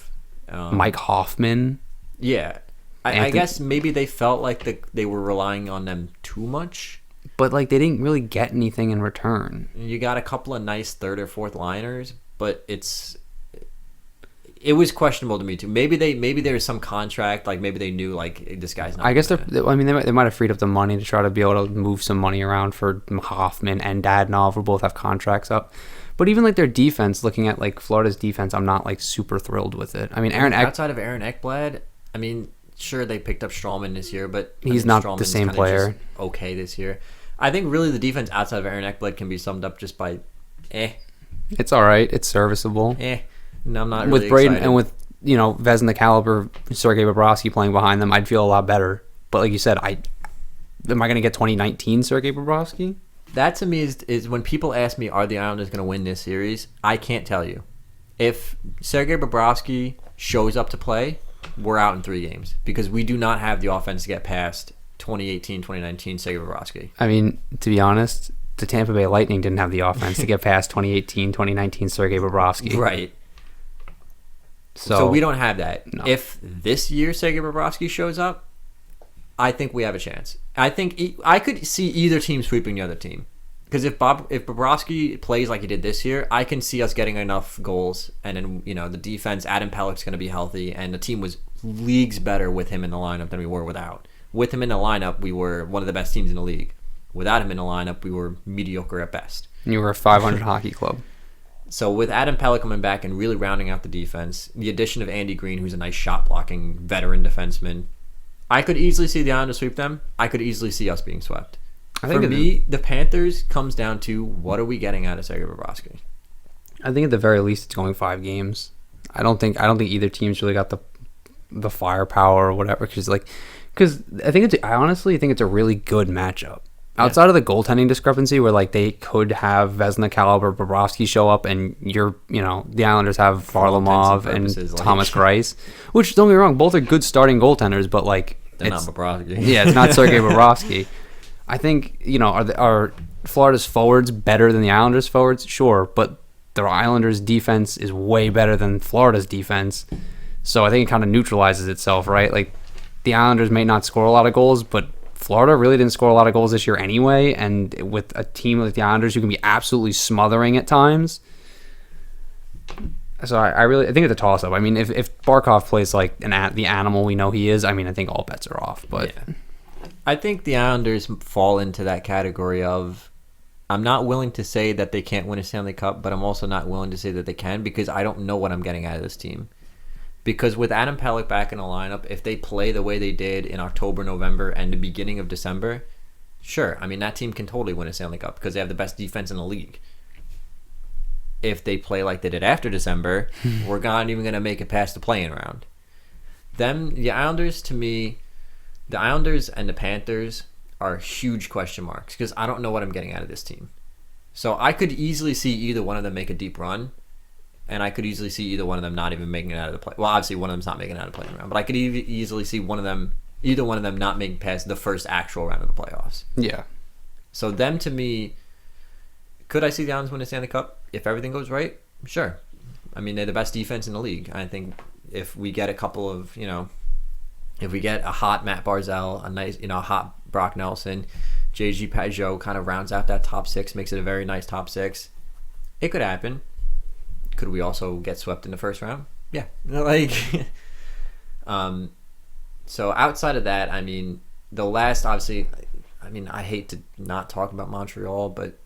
Mike Hoffman. Yeah. I guess maybe they felt like they were relying on them too much. But like they didn't really get anything in return. You got a couple of nice third or fourth liners, but it was questionable to me too. Maybe there was some contract, like maybe they knew like this guy's not. I guess they might have freed up the money to try to be able to move some money around for Hoffman and Dadonov, who both have contracts up. But even like their defense, looking at like Florida's defense, I'm not like super thrilled with it. I mean, outside of Aaron Ekblad, I mean, sure they picked up Strawman this year, but he's not the same player. Okay, this year, I think really the defense outside of Aaron Ekblad can be summed up just by, It's all right. It's serviceable. No, I'm not really with Braden excited. And with Vezina caliber Sergei Bobrovsky playing behind them, I'd feel a lot better. But like you said, am I going to get 2019 Sergei Bobrovsky? That to me is when people ask me, are the Islanders going to win this series? I can't tell you. If Sergei Bobrovsky shows up to play, we're out in 3 games because we do not have the offense to get past 2018, 2019 Sergei Bobrovsky. I mean, to be honest, the Tampa Bay Lightning didn't have the offense to get past 2018, 2019 Sergei Bobrovsky. Right. So we don't have that. No. If this year Sergei Bobrovsky shows up, I think we have a chance. I think I could see either team sweeping the other team. Because if Bobrovsky plays like he did this year, I can see us getting enough goals. And then, the defense, Adam Pelech's going to be healthy. And the team was leagues better with him in the lineup than we were without. With him in the lineup, we were one of the best teams in the league. Without him in the lineup, we were mediocre at best. And you were a 500 hockey club. So with Adam Pelech coming back and really rounding out the defense, the addition of Andy Green, who's a nice shot-blocking veteran defenseman, I could easily see the Islanders sweep them. I could easily see us being swept. For me, the Panthers comes down to what are we getting out of Sergei Bobrovsky? I think at the very least it's going 5 games. I don't think either team's really got the firepower or whatever. Because I honestly think it's a really good matchup. Outside of the goaltending discrepancy, where like they could have Vezina caliber Bobrovsky show up, and the Islanders have Varlamov and Thomas Greiss, which don't get me wrong, both are good starting goaltenders, but like they're not Bobrovsky. Yeah, it's not Sergei Bobrovsky. I think are Florida's forwards better than the Islanders' forwards? Sure, but the Islanders' defense is way better than Florida's defense, so I think it kind of neutralizes itself, right? Like the Islanders may not score a lot of goals, but Florida really didn't score a lot of goals this year anyway, and with a team like the Islanders who can be absolutely smothering at times. So I think it's a toss-up. I mean, if Barkov plays like the animal we know he is, I mean, I think all bets are off. But yeah. I think the Islanders fall into that category of, I'm not willing to say that they can't win a Stanley Cup, but I'm also not willing to say that they can because I don't know what I'm getting out of this team. Because with Adam Pelech back in the lineup, if they play the way they did in October, November, and the beginning of December, sure. I mean, that team can totally win a Stanley Cup because they have the best defense in the league. if they play like they did after December, we're not even going to make it past the play-in round. The Islanders, to me, the Islanders and the Panthers are huge question marks because I don't know what I'm getting out of this team. So I could easily see either one of them make a deep run, and I could easily see either one of them not even making it out of the play. Well, obviously one of them's not making it out of the play-in round, but I could easily see either one of them not making past the first actual round of the playoffs. Yeah. So them, to me, could I see the Islanders win the Stanley Cup if everything goes right? Sure. I mean, they're the best defense in the league. I think if we get a couple of, if we get a hot Matt Barzal, a nice, hot Brock Nelson, JG Pajot kind of rounds out that top six, makes it a very nice top six. It could happen. Could we also get swept in the first round? Yeah. So outside of that, I mean, the last, obviously, I hate to not talk about Montreal, but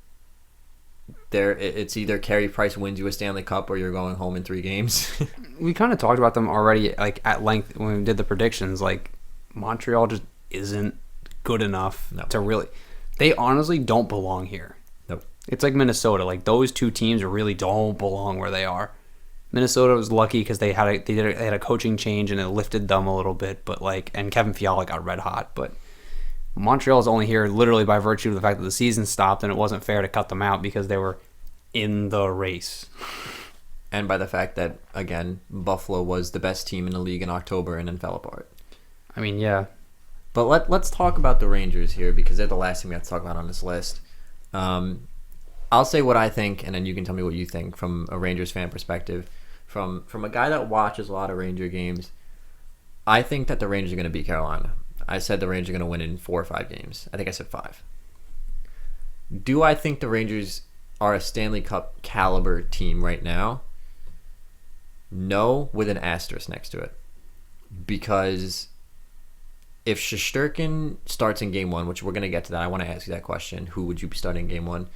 it's either Carey Price wins you a Stanley Cup or you're going home in 3 games. We kind of talked about them already, like at length when we did the predictions. Like Montreal just isn't good enough to really. They honestly don't belong here. Nope. It's like Minnesota. Like those two teams really don't belong where they are. Minnesota was lucky because they had a coaching change and it lifted them a little bit, but and Kevin Fiala got red hot. But Montreal is only here literally by virtue of the fact that the season stopped and it wasn't fair to cut them out because they were in the race. And by the fact that, again, Buffalo was the best team in the league in October and then fell apart. I mean, yeah. But let's talk about the Rangers here because they're the last thing we have to talk about on this list. I'll say what I think, and then you can tell me what you think from a Rangers fan perspective. From a guy that watches a lot of Ranger games, I think that the Rangers are going to beat Carolina. I said the Rangers are going to win in 4 or 5 games. I think I said 5. Do I think the Rangers are a Stanley Cup caliber team right now? No, with an asterisk next to it. Because if Shesterkin starts in game 1, which we're going to get to that, I want to ask you that question. Who would you be starting in game 1?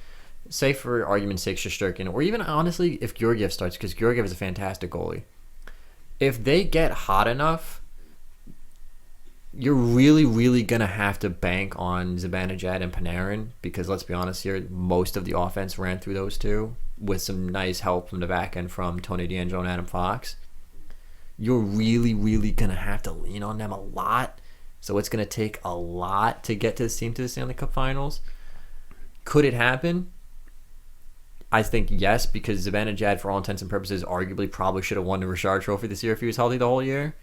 Say for argument's sake, Shesterkin, or even honestly, if Georgiev starts, because Georgiev is a fantastic goalie. If they get hot enough, you're really, really going to have to bank on Zibanejad and Panarin because let's be honest here, most of the offense ran through those two with some nice help from the back end from Tony DeAngelo and Adam Fox. You're really, really going to have to lean on them a lot. So it's going to take a lot to get this team to the Stanley Cup Finals. Could it happen? I think yes, because Zibanejad, for all intents and purposes, arguably probably should have won the Richard Trophy this year if he was healthy the whole year.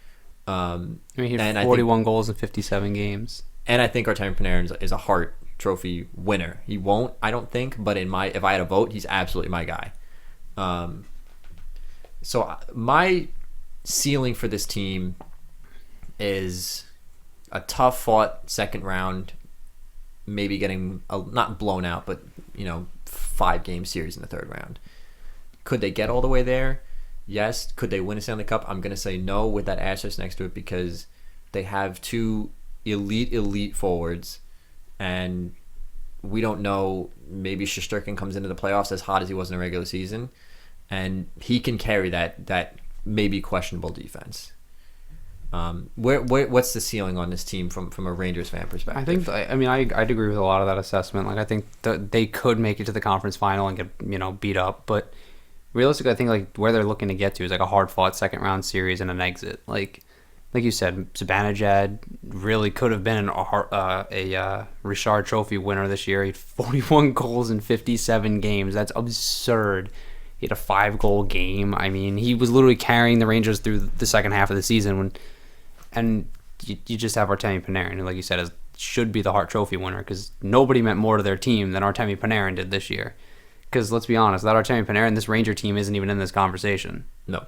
He had 41 goals in 57 games. And I think Artemi Panarin is a Hart Trophy winner. He won't, I don't think, but if I had a vote, he's absolutely my guy. So my ceiling for this team is a tough fought second round, maybe getting not blown out, but 5-game series in the third round. Could they get all the way there? Yes. Could they win a Stanley Cup? I'm going to say no with that asterisk next to it because they have 2 elite forwards, and we don't know. Maybe Shesterkin comes into the playoffs as hot as he was in the regular season, and he can carry that maybe questionable defense. What's the ceiling on this team from a Rangers fan perspective? I'd agree with a lot of that assessment. I think that they could make it to the conference final and get beat up, but realistically, I think where they're looking to get to is a hard fought second round series and an exit. Like you said, Zibanejad really could have been a Richard Trophy winner this year. He had 41 goals in 57 games. That's absurd. He had a 5-goal game. I mean, he was literally carrying the Rangers through the second half of the season and you just have Artemi Panarin, who, like you said, should be the Hart Trophy winner because nobody meant more to their team than Artemi Panarin did this year. Because let's be honest, without Artemi Panarin, this Ranger team isn't even in this conversation. No.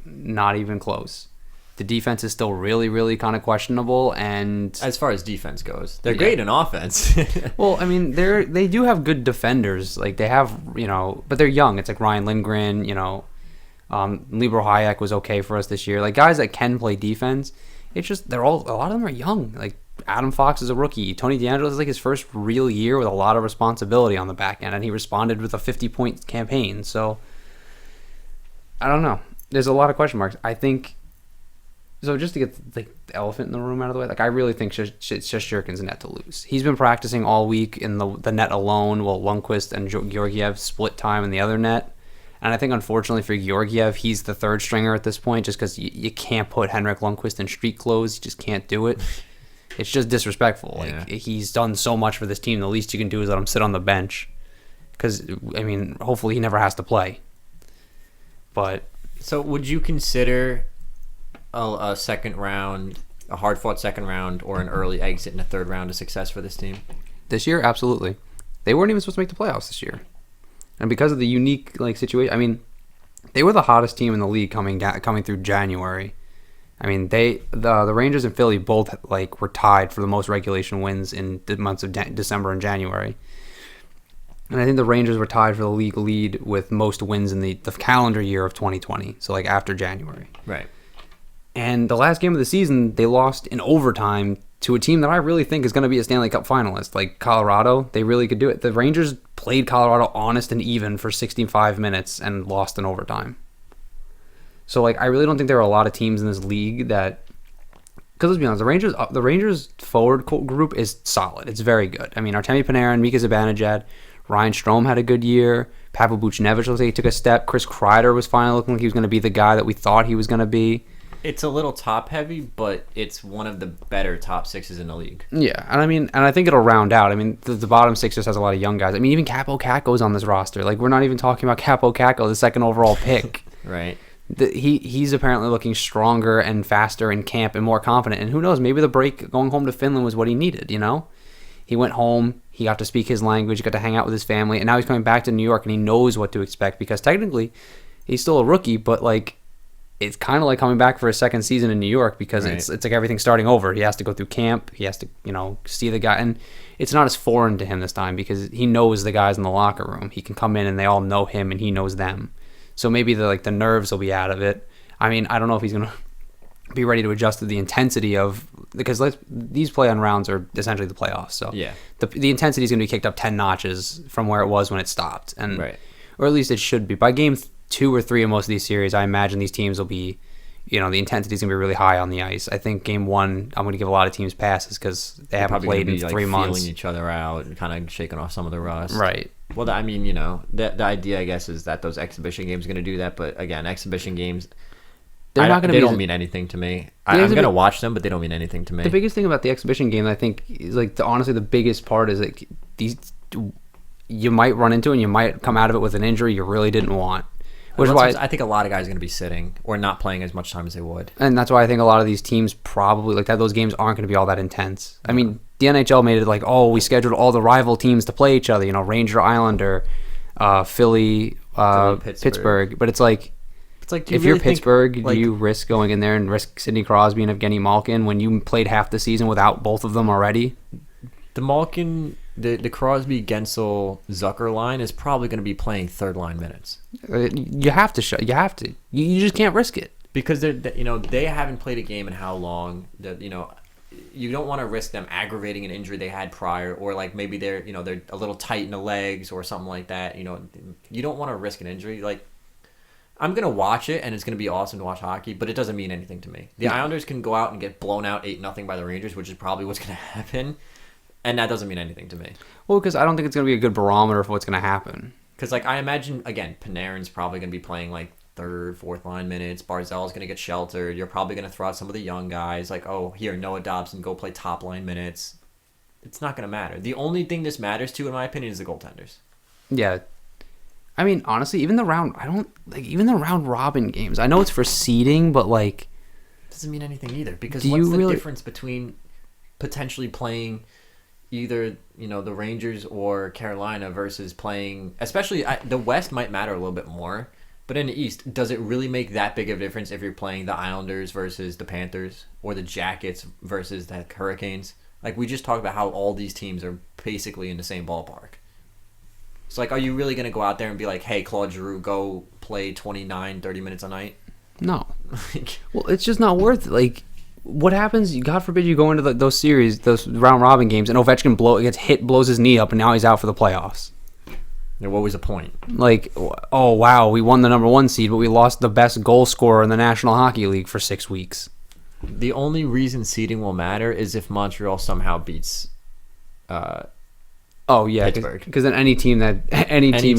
Not even close. The defense is still really, really kind of questionable, and as far as defense goes, they're great in offense. Well, I mean, they do have good defenders. They have, but they're young. It's like Ryan Lindgren, Libor Hayek was okay for us this year. Guys that can play defense. It's just a lot of them are young. Adam Fox is a rookie. Tony DeAngelo is his first real year with a lot of responsibility on the back end, and he responded with a 50-point campaign. So I don't know. There's a lot of question marks. I think So just to get the elephant in the room out of the way, like I really think it's just Shesterkin's net to lose. He's been practicing all week in the net alone, while Lundqvist and Georgiev split time in the other net. And I think unfortunately for Georgiev, he's the third stringer at this point, just because you can't put Henrik Lundqvist in street clothes. You just can't do it. It's just disrespectful. Like he's done so much for this team. The least you can do is let him sit on the bench, because I mean, hopefully he never has to play. But so would you consider a second round, a hard-fought second round, or an early exit in the third round a success for this team? This year, absolutely. They weren't even supposed to make the playoffs this year. And because of the unique situation, I mean, they were the hottest team in the league coming through January. I mean, the Rangers and Philly both were tied for the most regulation wins in the months of December and January. And I think the Rangers were tied for the league lead with most wins in the calendar year of 2020, so after January. Right. And the last game of the season, they lost in overtime to a team that I really think is going to be a Stanley Cup finalist, like Colorado. They really could do it. The Rangers played Colorado honest and even for 65 minutes and lost in overtime. So, I really don't think there are a lot of teams in this league that... Because let's be honest, the Rangers forward group is solid. It's very good. I mean, Artemi Panarin, Mika Zibanejad, Ryan Strome had a good year. Pavel Buchnevich looks like he took a step. Chris Kreider was finally looking like he was going to be the guy that we thought he was going to be. It's a little top heavy, but it's one of the better top sixes in the league. Yeah, and I think it'll round out. I mean, the bottom six just has a lot of young guys. I mean, even Capo Caco's on this roster. We're not even talking about Capo Caco, the second overall pick. Right. He's apparently looking stronger and faster in camp and more confident. And who knows, maybe the break going home to Finland was what he needed, He went home, he got to speak his language, he got to hang out with his family, and now he's coming back to New York and he knows what to expect, because technically he's still a rookie, but it's kind of like coming back for a second season in New York, because right. it's like everything's starting over. He has to go through camp. He has to, see the guy. And it's not as foreign to him this time, because he knows the guys in the locker room. He can come in and they all know him and he knows them. So maybe the nerves will be out of it. I mean, I don't know if he's going to be ready to adjust to the intensity of, because these play-on rounds are essentially the playoffs. So yeah, the intensity is going to be kicked up 10 notches from where it was when it stopped. And right. Or at least it should be. By game 2 or 3 of most of these series, I imagine these teams will be, the intensity is going to be really high on the ice. I think game 1, I'm going to give a lot of teams passes because they haven't played in 3 months. Feeling each other out and kind of shaking off some of the rust. Right. Well, I mean, the idea, I guess, is that those exhibition games are going to do that. But again, exhibition games, they don't mean anything to me. I'm going to watch them, but they don't mean anything to me. The biggest thing about the exhibition game, I think, is honestly the biggest part is these you might run into and you might come out of it with an injury you really didn't want. Which is why I think a lot of guys are going to be sitting or not playing as much time as they would. And that's why I think a lot of these teams probably those games aren't going to be all that intense. I mean, the NHL made it we scheduled all the rival teams to play each other. Ranger, Islander, Philly, Pittsburgh. But it's if you're Pittsburgh, do you risk going in there and risk Sidney Crosby and Evgeny Malkin when you played half the season without both of them already? The Malkin, the Crosby, Gensel, Zucker line is probably going to be playing third line minutes. You have to. You have to. You just can't risk it, because they haven't played a game in how long that you don't want to risk them aggravating an injury they had prior, or maybe they're a little tight in the legs or something like that. You don't want to risk an injury. I'm going to watch it, and it's going to be awesome to watch hockey, but it doesn't mean anything to me. The Islanders can go out and get blown out 8-0 by the Rangers, which is probably what's going to happen, and that doesn't mean anything to me. Well, because I don't think it's going to be a good barometer for what's going to happen. Because, I imagine, again, Panarin's probably going to be playing, third, fourth line minutes. Barzal's going to get sheltered. You're probably going to throw out some of the young guys, here, Noah Dobson, go play top line minutes. It's not going to matter. The only thing this matters to, in my opinion, is the goaltenders. Yeah. I mean, honestly, even the round robin games. I know it's for seeding, but doesn't mean anything either. Because what's the difference between potentially playing either the Rangers or Carolina versus playing, especially the West might matter a little bit more, but in the East, does it really make that big of a difference if you're playing the Islanders versus the Panthers or the Jackets versus the Hurricanes? We just talked about how all these teams are basically in the same ballpark. So, are you really going to go out there and be like, hey, Claude Giroux, go play 29, 30 minutes a night? No. Well, it's just not worth it. What happens, God forbid you go into those series, those round-robin games, and Ovechkin blows his knee up, and now he's out for the playoffs. Yeah, what was the point? Oh, wow, we won the number 1 seed, but we lost the best goal scorer in the National Hockey League for 6 weeks. the only reason seeding will matter is if Montreal somehow beats Oh yeah, Pittsburgh. because then any team's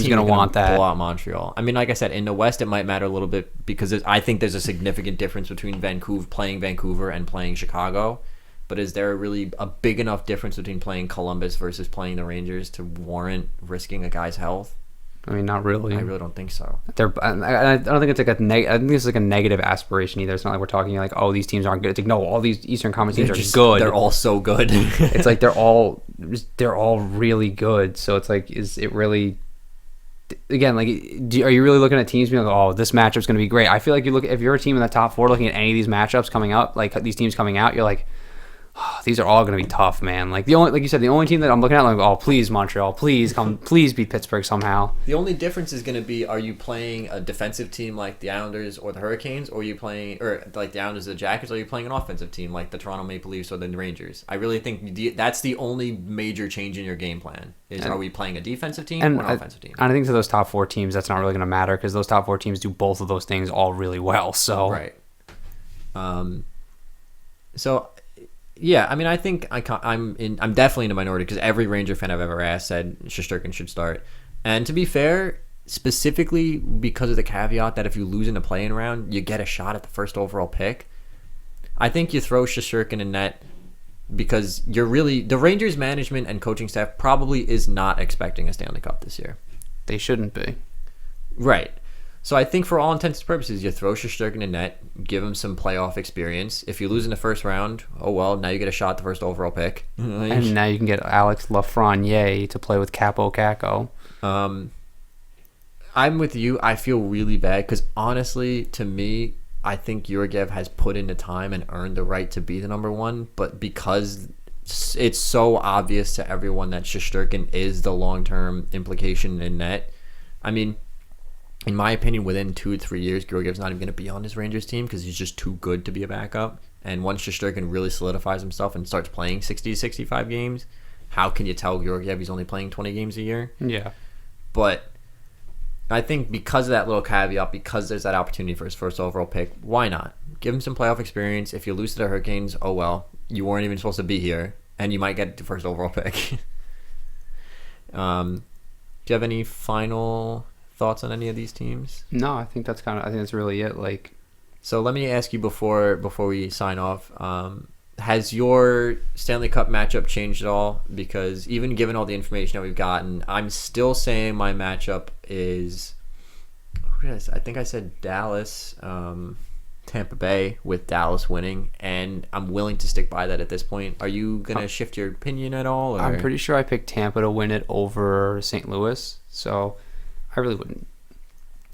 gonna want that. Blow out Montreal. I mean, like I said, in the West, it might matter a little bit because I think there's a significant difference between playing Vancouver and playing Chicago. But is there really a big enough difference between playing Columbus versus playing the Rangers to warrant risking a guy's health? I mean, not really. I really don't think so. I don't think it's like I think it's like a negative aspiration either. It's not like we're talking like, oh, these teams aren't good. It's like, no, all these Eastern Conference teams are good. They're all so good. It's like they're all really good. So it's like, is it really? Again, like, are you really looking at teams being like, oh, this matchup's going to be great? I feel like if you're a team in the top 4 looking at any of these matchups coming up, like these teams coming out, you're like, oh, these are all going to be tough, man. Like like you said, the only team that I'm looking at, like, oh, please Montreal, please beat Pittsburgh somehow. The only difference is going to be, are you playing a defensive team like the Islanders or the Hurricanes, or are you playing, or like the Islanders or the Jackets, or are you playing an offensive team like the Toronto Maple Leafs or the Rangers? I really think that's the only major change in your game plan. Are we playing a defensive team or an offensive team? And I think to those top 4 teams, that's not really going to matter because those top 4 teams do both of those things all really well. So right. So. Yeah, I mean, I think I'm definitely in the minority because every Ranger fan I've ever asked said Shesterkin should start. And to be fair, specifically because of the caveat that if you lose in the play-in round, you get a shot at the first overall pick. I think you throw Shesterkin in net because the Rangers management and coaching staff probably is not expecting a Stanley Cup this year. They shouldn't be. Right. So I think for all intents and purposes, you throw Shesterkin in net, give him some playoff experience. If you lose in the first round, oh well, now you get a shot at the first overall pick. And now you can get Alex Lafreniere to play with Capo Caco. I'm with you. I feel really bad because honestly, to me, I think Georgiev has put in the time and earned the right to be the number 1. But because it's so obvious to everyone that Shesterkin is the long-term implication in net, I mean, in my opinion, within 2 to 3 years, Georgiev's not even going to be on his Rangers team because he's just too good to be a backup. And once Shesterkin really solidifies himself and starts playing 60 to 65 games, how can you tell Georgiev he's only playing 20 games a year? Yeah. But I think because of that little caveat, because there's that opportunity for his first overall pick, why not? Give him some playoff experience. If you lose to the Hurricanes, oh well, you weren't even supposed to be here, and you might get the first overall pick. Do you have any final thoughts on any of these teams? No, I think that's really it. Like, so let me ask you before we sign off, has your Stanley Cup matchup changed at all? Because even given all the information that we've gotten, I'm still saying my matchup is, I think I said Dallas, Tampa Bay, with Dallas winning, and I'm willing to stick by that at this point. Are you gonna shift your opinion at all? Or? I'm pretty sure I picked Tampa to win it over St. Louis, so I really wouldn't.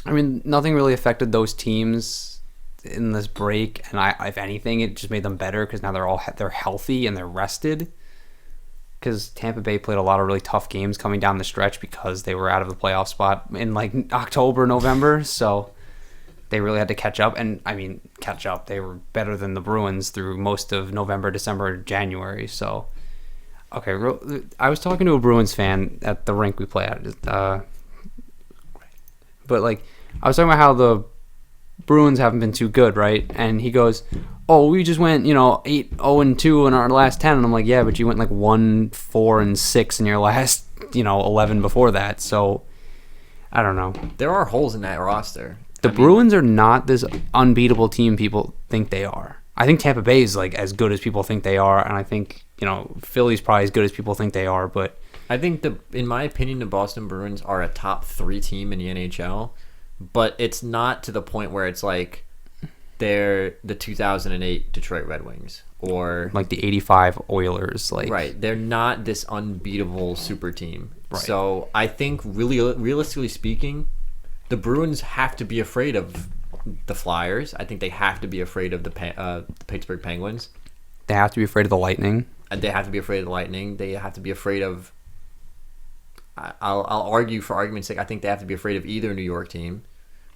I mean, nothing really affected those teams in this break, and if anything, it just made them better because now they're healthy and they're rested. Because Tampa Bay played a lot of really tough games coming down the stretch because they were out of the playoff spot in like October, November, so they really had to catch up. And I mean, catch up. They were better than the Bruins through most of November, December, January. So, okay, I was talking to a Bruins fan at the rink we play at. But like, I was talking about how the Bruins haven't been too good, right? And he goes, "Oh, we just went, 8-0-2 in our last 10." And I'm like, "Yeah, but you went like 1-4-6 in your last, 11 before that." So, I don't know. There are holes in that roster. The Bruins are not this unbeatable team people think they are. I think Tampa Bay is like as good as people think they are, and I think Philly's probably as good as people think they are, but. I think in my opinion, the Boston Bruins are a top 3 team in the NHL, but it's not to the point where it's like they're the 2008 Detroit Red Wings or like the 85 Oilers. Like, right, they're not this unbeatable super team. Right. So I think really realistically speaking, the Bruins have to be afraid of the Flyers. I think they have to be afraid of the Pittsburgh Penguins. They have to be afraid of the Lightning. They have to be afraid of the Lightning. They have to be afraid of. I'll argue for argument's sake. I think they have to be afraid of either New York team.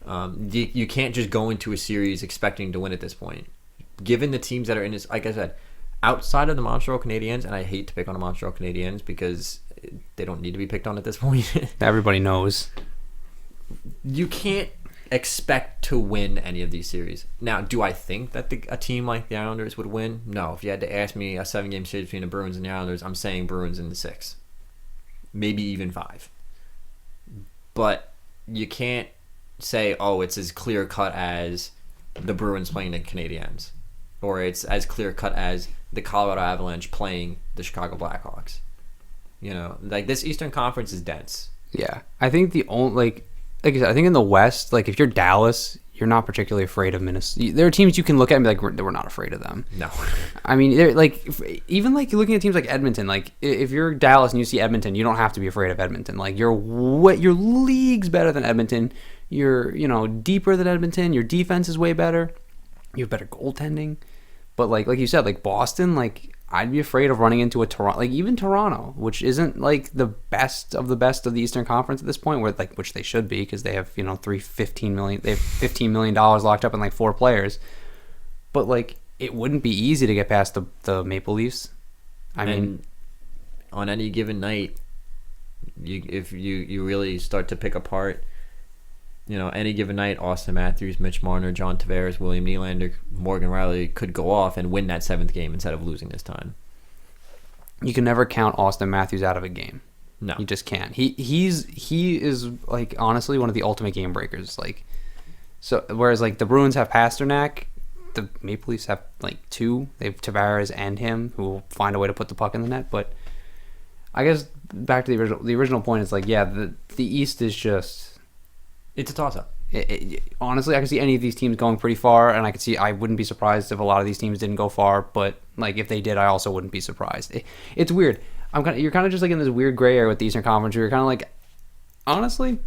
You can't just go into a series expecting to win at this point. Given the teams that are in this, like I said, outside of the Montreal Canadiens, and I hate to pick on the Montreal Canadiens because they don't need to be picked on at this point. Everybody knows. You can't expect to win any of these series. Now, do I think that a team like the Islanders would win? No. If you had to ask me a 7-game series between the Bruins and the Islanders, I'm saying Bruins in the 6. Maybe even 5. But you can't say, oh, it's as clear-cut as the Bruins playing the Canadiens. Or it's as clear-cut as the Colorado Avalanche playing the Chicago Blackhawks. You know, like, this Eastern Conference is dense. Yeah. I think the only, like I said, I think in the West, like, if you're Dallas, you're not particularly afraid of Minnesota. There are teams you can look at and be like, we're not afraid of them. No. I mean, they're like, even like looking at teams like Edmonton, like if you're Dallas and you see Edmonton, you don't have to be afraid of Edmonton. Like your league's better than Edmonton. You're, deeper than Edmonton. Your defense is way better. You have better goaltending. But like you said, like Boston, like I'd be afraid of running into a Toronto, like even Toronto, which isn't like the best of the Eastern Conference at this point, where like which they should be because they have they have $15 million locked up in like 4 players, but like it wouldn't be easy to get past the Maple Leafs. I mean, on any given night, if you really start to pick apart, any given night, Austin Matthews, Mitch Marner, John Tavares, William Nylander, Morgan Riley could go off and win that 7th game instead of losing this time. You can never count Austin Matthews out of a game. No, you just can't. He is like honestly one of the ultimate game breakers. Like, so whereas like the Bruins have Pasternak, the Maple Leafs have like 2. They have Tavares and him who will find a way to put the puck in the net. But I guess back to the original point is like, yeah, the East is just. It's a toss-up. Honestly, I can see any of these teams going pretty far, and I wouldn't be surprised if a lot of these teams didn't go far. But like if they did, I also wouldn't be surprised. It's weird. You're kind of just like in this weird gray area with the Eastern Conference. Where you're kind of like, honestly,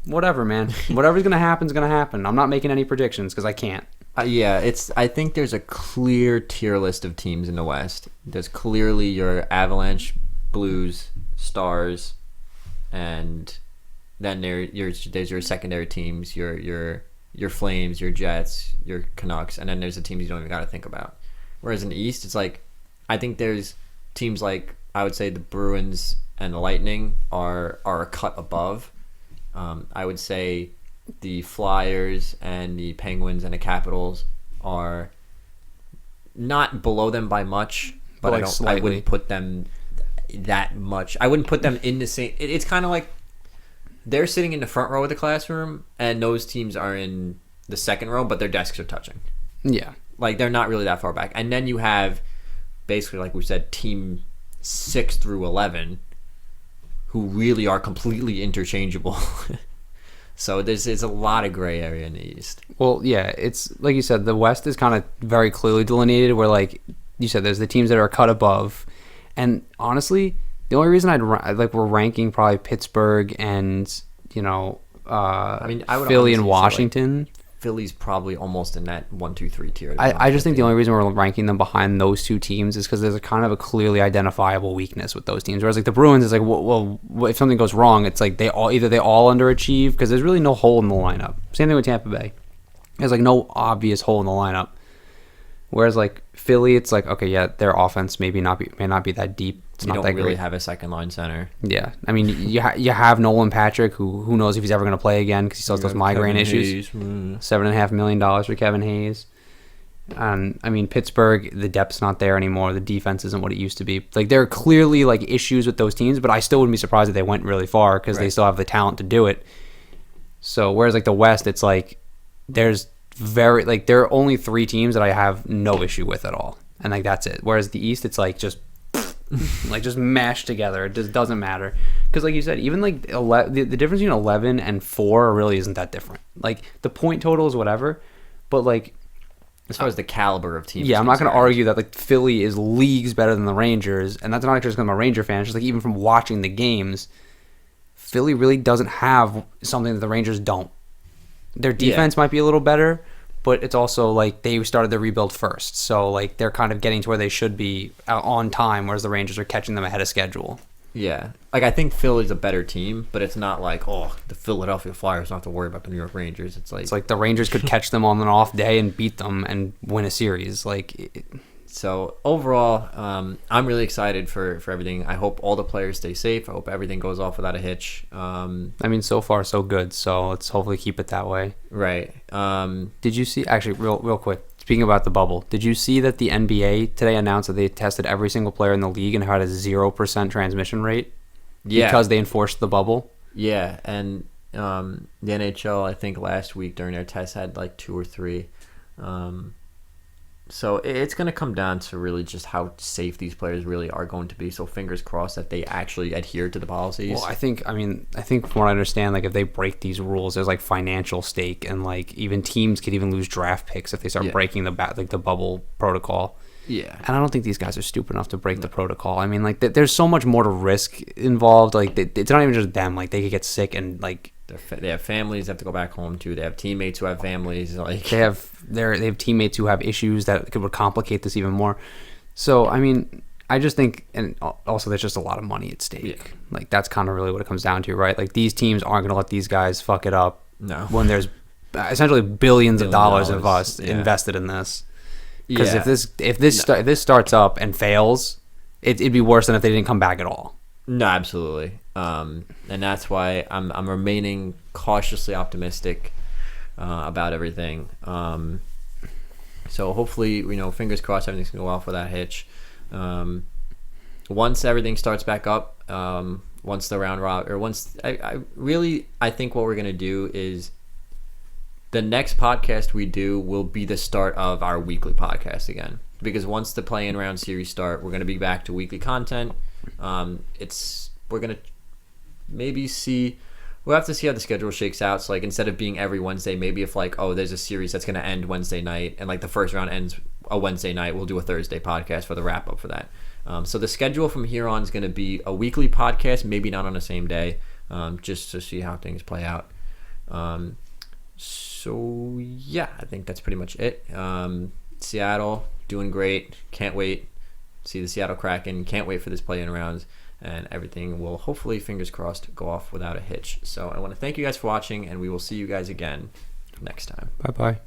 whatever, man. Whatever's gonna happen is gonna happen. I'm not making any predictions because I can't. I think there's a clear tier list of teams in the West. There's clearly your Avalanche, Blues, Stars, and then there's your secondary teams, your Flames, your Jets, your Canucks, and then there's the teams you don't even got to think about. Whereas in the East, it's like, I think there's teams like, I would say the Bruins and the Lightning are a cut above. I would say the Flyers and the Penguins and the Capitals are not below them by much, but like I wouldn't put them that much. I wouldn't put them in the same. It's kind of like they're sitting in the front row of the classroom, and those teams are in the second row, but their desks are touching. Yeah. Like, they're not really that far back. And then you have, basically, like we said, team 6 through 11, who really are completely interchangeable. So there's a lot of gray area in the East. Well, yeah, it's, like you said, the West is kind of very clearly delineated, where, like you said, there's the teams that are cut above. And honestly, the only reason we're ranking probably Pittsburgh and I would Philly and Washington. Like Philly's probably almost in that 1, 2, 3 tier. I just think the only reason we're ranking them behind those 2 teams is because there's a kind of a clearly identifiable weakness with those teams. Whereas like the Bruins is like, well, if something goes wrong, it's like they all underachieve because there's really no hole in the lineup. Same thing with Tampa Bay. There's like no obvious hole in the lineup. Whereas like Philly, it's like, okay, yeah, their offense may not be that deep. It's you not don't that really great. have a second line center. Yeah, I mean, you have Nolan Patrick, who knows if he's ever going to play again because he still has those migraine issues. $7.5 million for Kevin Hayes. And I mean, Pittsburgh, the depth's not there anymore. The defense isn't what it used to be. Like, there are clearly like issues with those teams, but I still wouldn't be surprised if they went really far because they still have the talent to do it. So whereas like the West, it's like there are only 3 teams that I have no issue with at all, and like that's it. Whereas the East, it's like just just mashed together. It just doesn't matter because, like you said, even like the difference between 11 and 4 really isn't that different. Like the point total is whatever, but like as far as the caliber of teams, I'm not going to argue that like Philly is leagues better than the Rangers, and that's not just because I'm a Ranger fan. It's just like even from watching the games, Philly really doesn't have something that the Rangers don't. Their defense might be a little better, but it's also like they started the rebuild first. So like they're kind of getting to where they should be on time, whereas the Rangers are catching them ahead of schedule. Yeah. Like I think Philly's a better team, but it's not like, oh, the Philadelphia Flyers don't have to worry about the New York Rangers. It's like the Rangers could catch them on an off day and beat them and win a series. Like So overall, I'm really excited for everything. I hope all the players stay safe. I hope everything goes off without a hitch. I mean, so far so good. So let's hopefully keep it that way. Right. Did you see? Actually, real quick. Speaking about the bubble, did you see that the NBA today announced that they tested every single player in the league and had a 0% transmission rate? Yeah. Because they enforced the bubble. Yeah, and the NHL, I think last week during their test had like 2 or 3. So it's going to come down to really just how safe these players really are going to be. So fingers crossed that they actually adhere to the policies. Well, I think from what I understand, like if they break these rules, there's like financial stake, and like even teams could even lose draft picks if they start breaking the bubble protocol. Yeah. And I don't think these guys are stupid enough to break the protocol. I mean, like there's so much more to risk involved. Like it's not even just them. Like they could get sick and like. They have families they have to go back home to. They have teammates who have families. Like they have teammates who have issues that would complicate this even more. So I mean, I just think, and also there's just a lot of money at stake. Yeah. Like that's kind of really what it comes down to, right? Like these teams aren't going to let these guys fuck it up. No. When there's essentially billions of dollars of us invested in this. Because if this starts up and fails, it'd be worse than if they didn't come back at all. No, absolutely. And that's why I'm remaining cautiously optimistic about everything. So hopefully, fingers crossed, everything's gonna go off without a hitch. Once everything starts back up, once the round robin, or once I think what we're gonna do is the next podcast we do will be the start of our weekly podcast again. Because once the play-in round series start, we're gonna be back to weekly content. We're gonna maybe we'll have to see how the schedule shakes out. So like instead of being every Wednesday, maybe if like there's a series that's gonna end Wednesday night and like the first round ends a Wednesday night, we'll do a Thursday podcast for the wrap up for that. So the schedule from here on is gonna be a weekly podcast, maybe not on the same day, just to see how things play out. So yeah, I think that's pretty much it. Seattle doing great. Can't wait. See the Seattle Kraken. Can't wait for this play-in rounds. And everything will hopefully, fingers crossed, go off without a hitch. So I want to thank you guys for watching, and we will see you guys again next time. Bye-bye.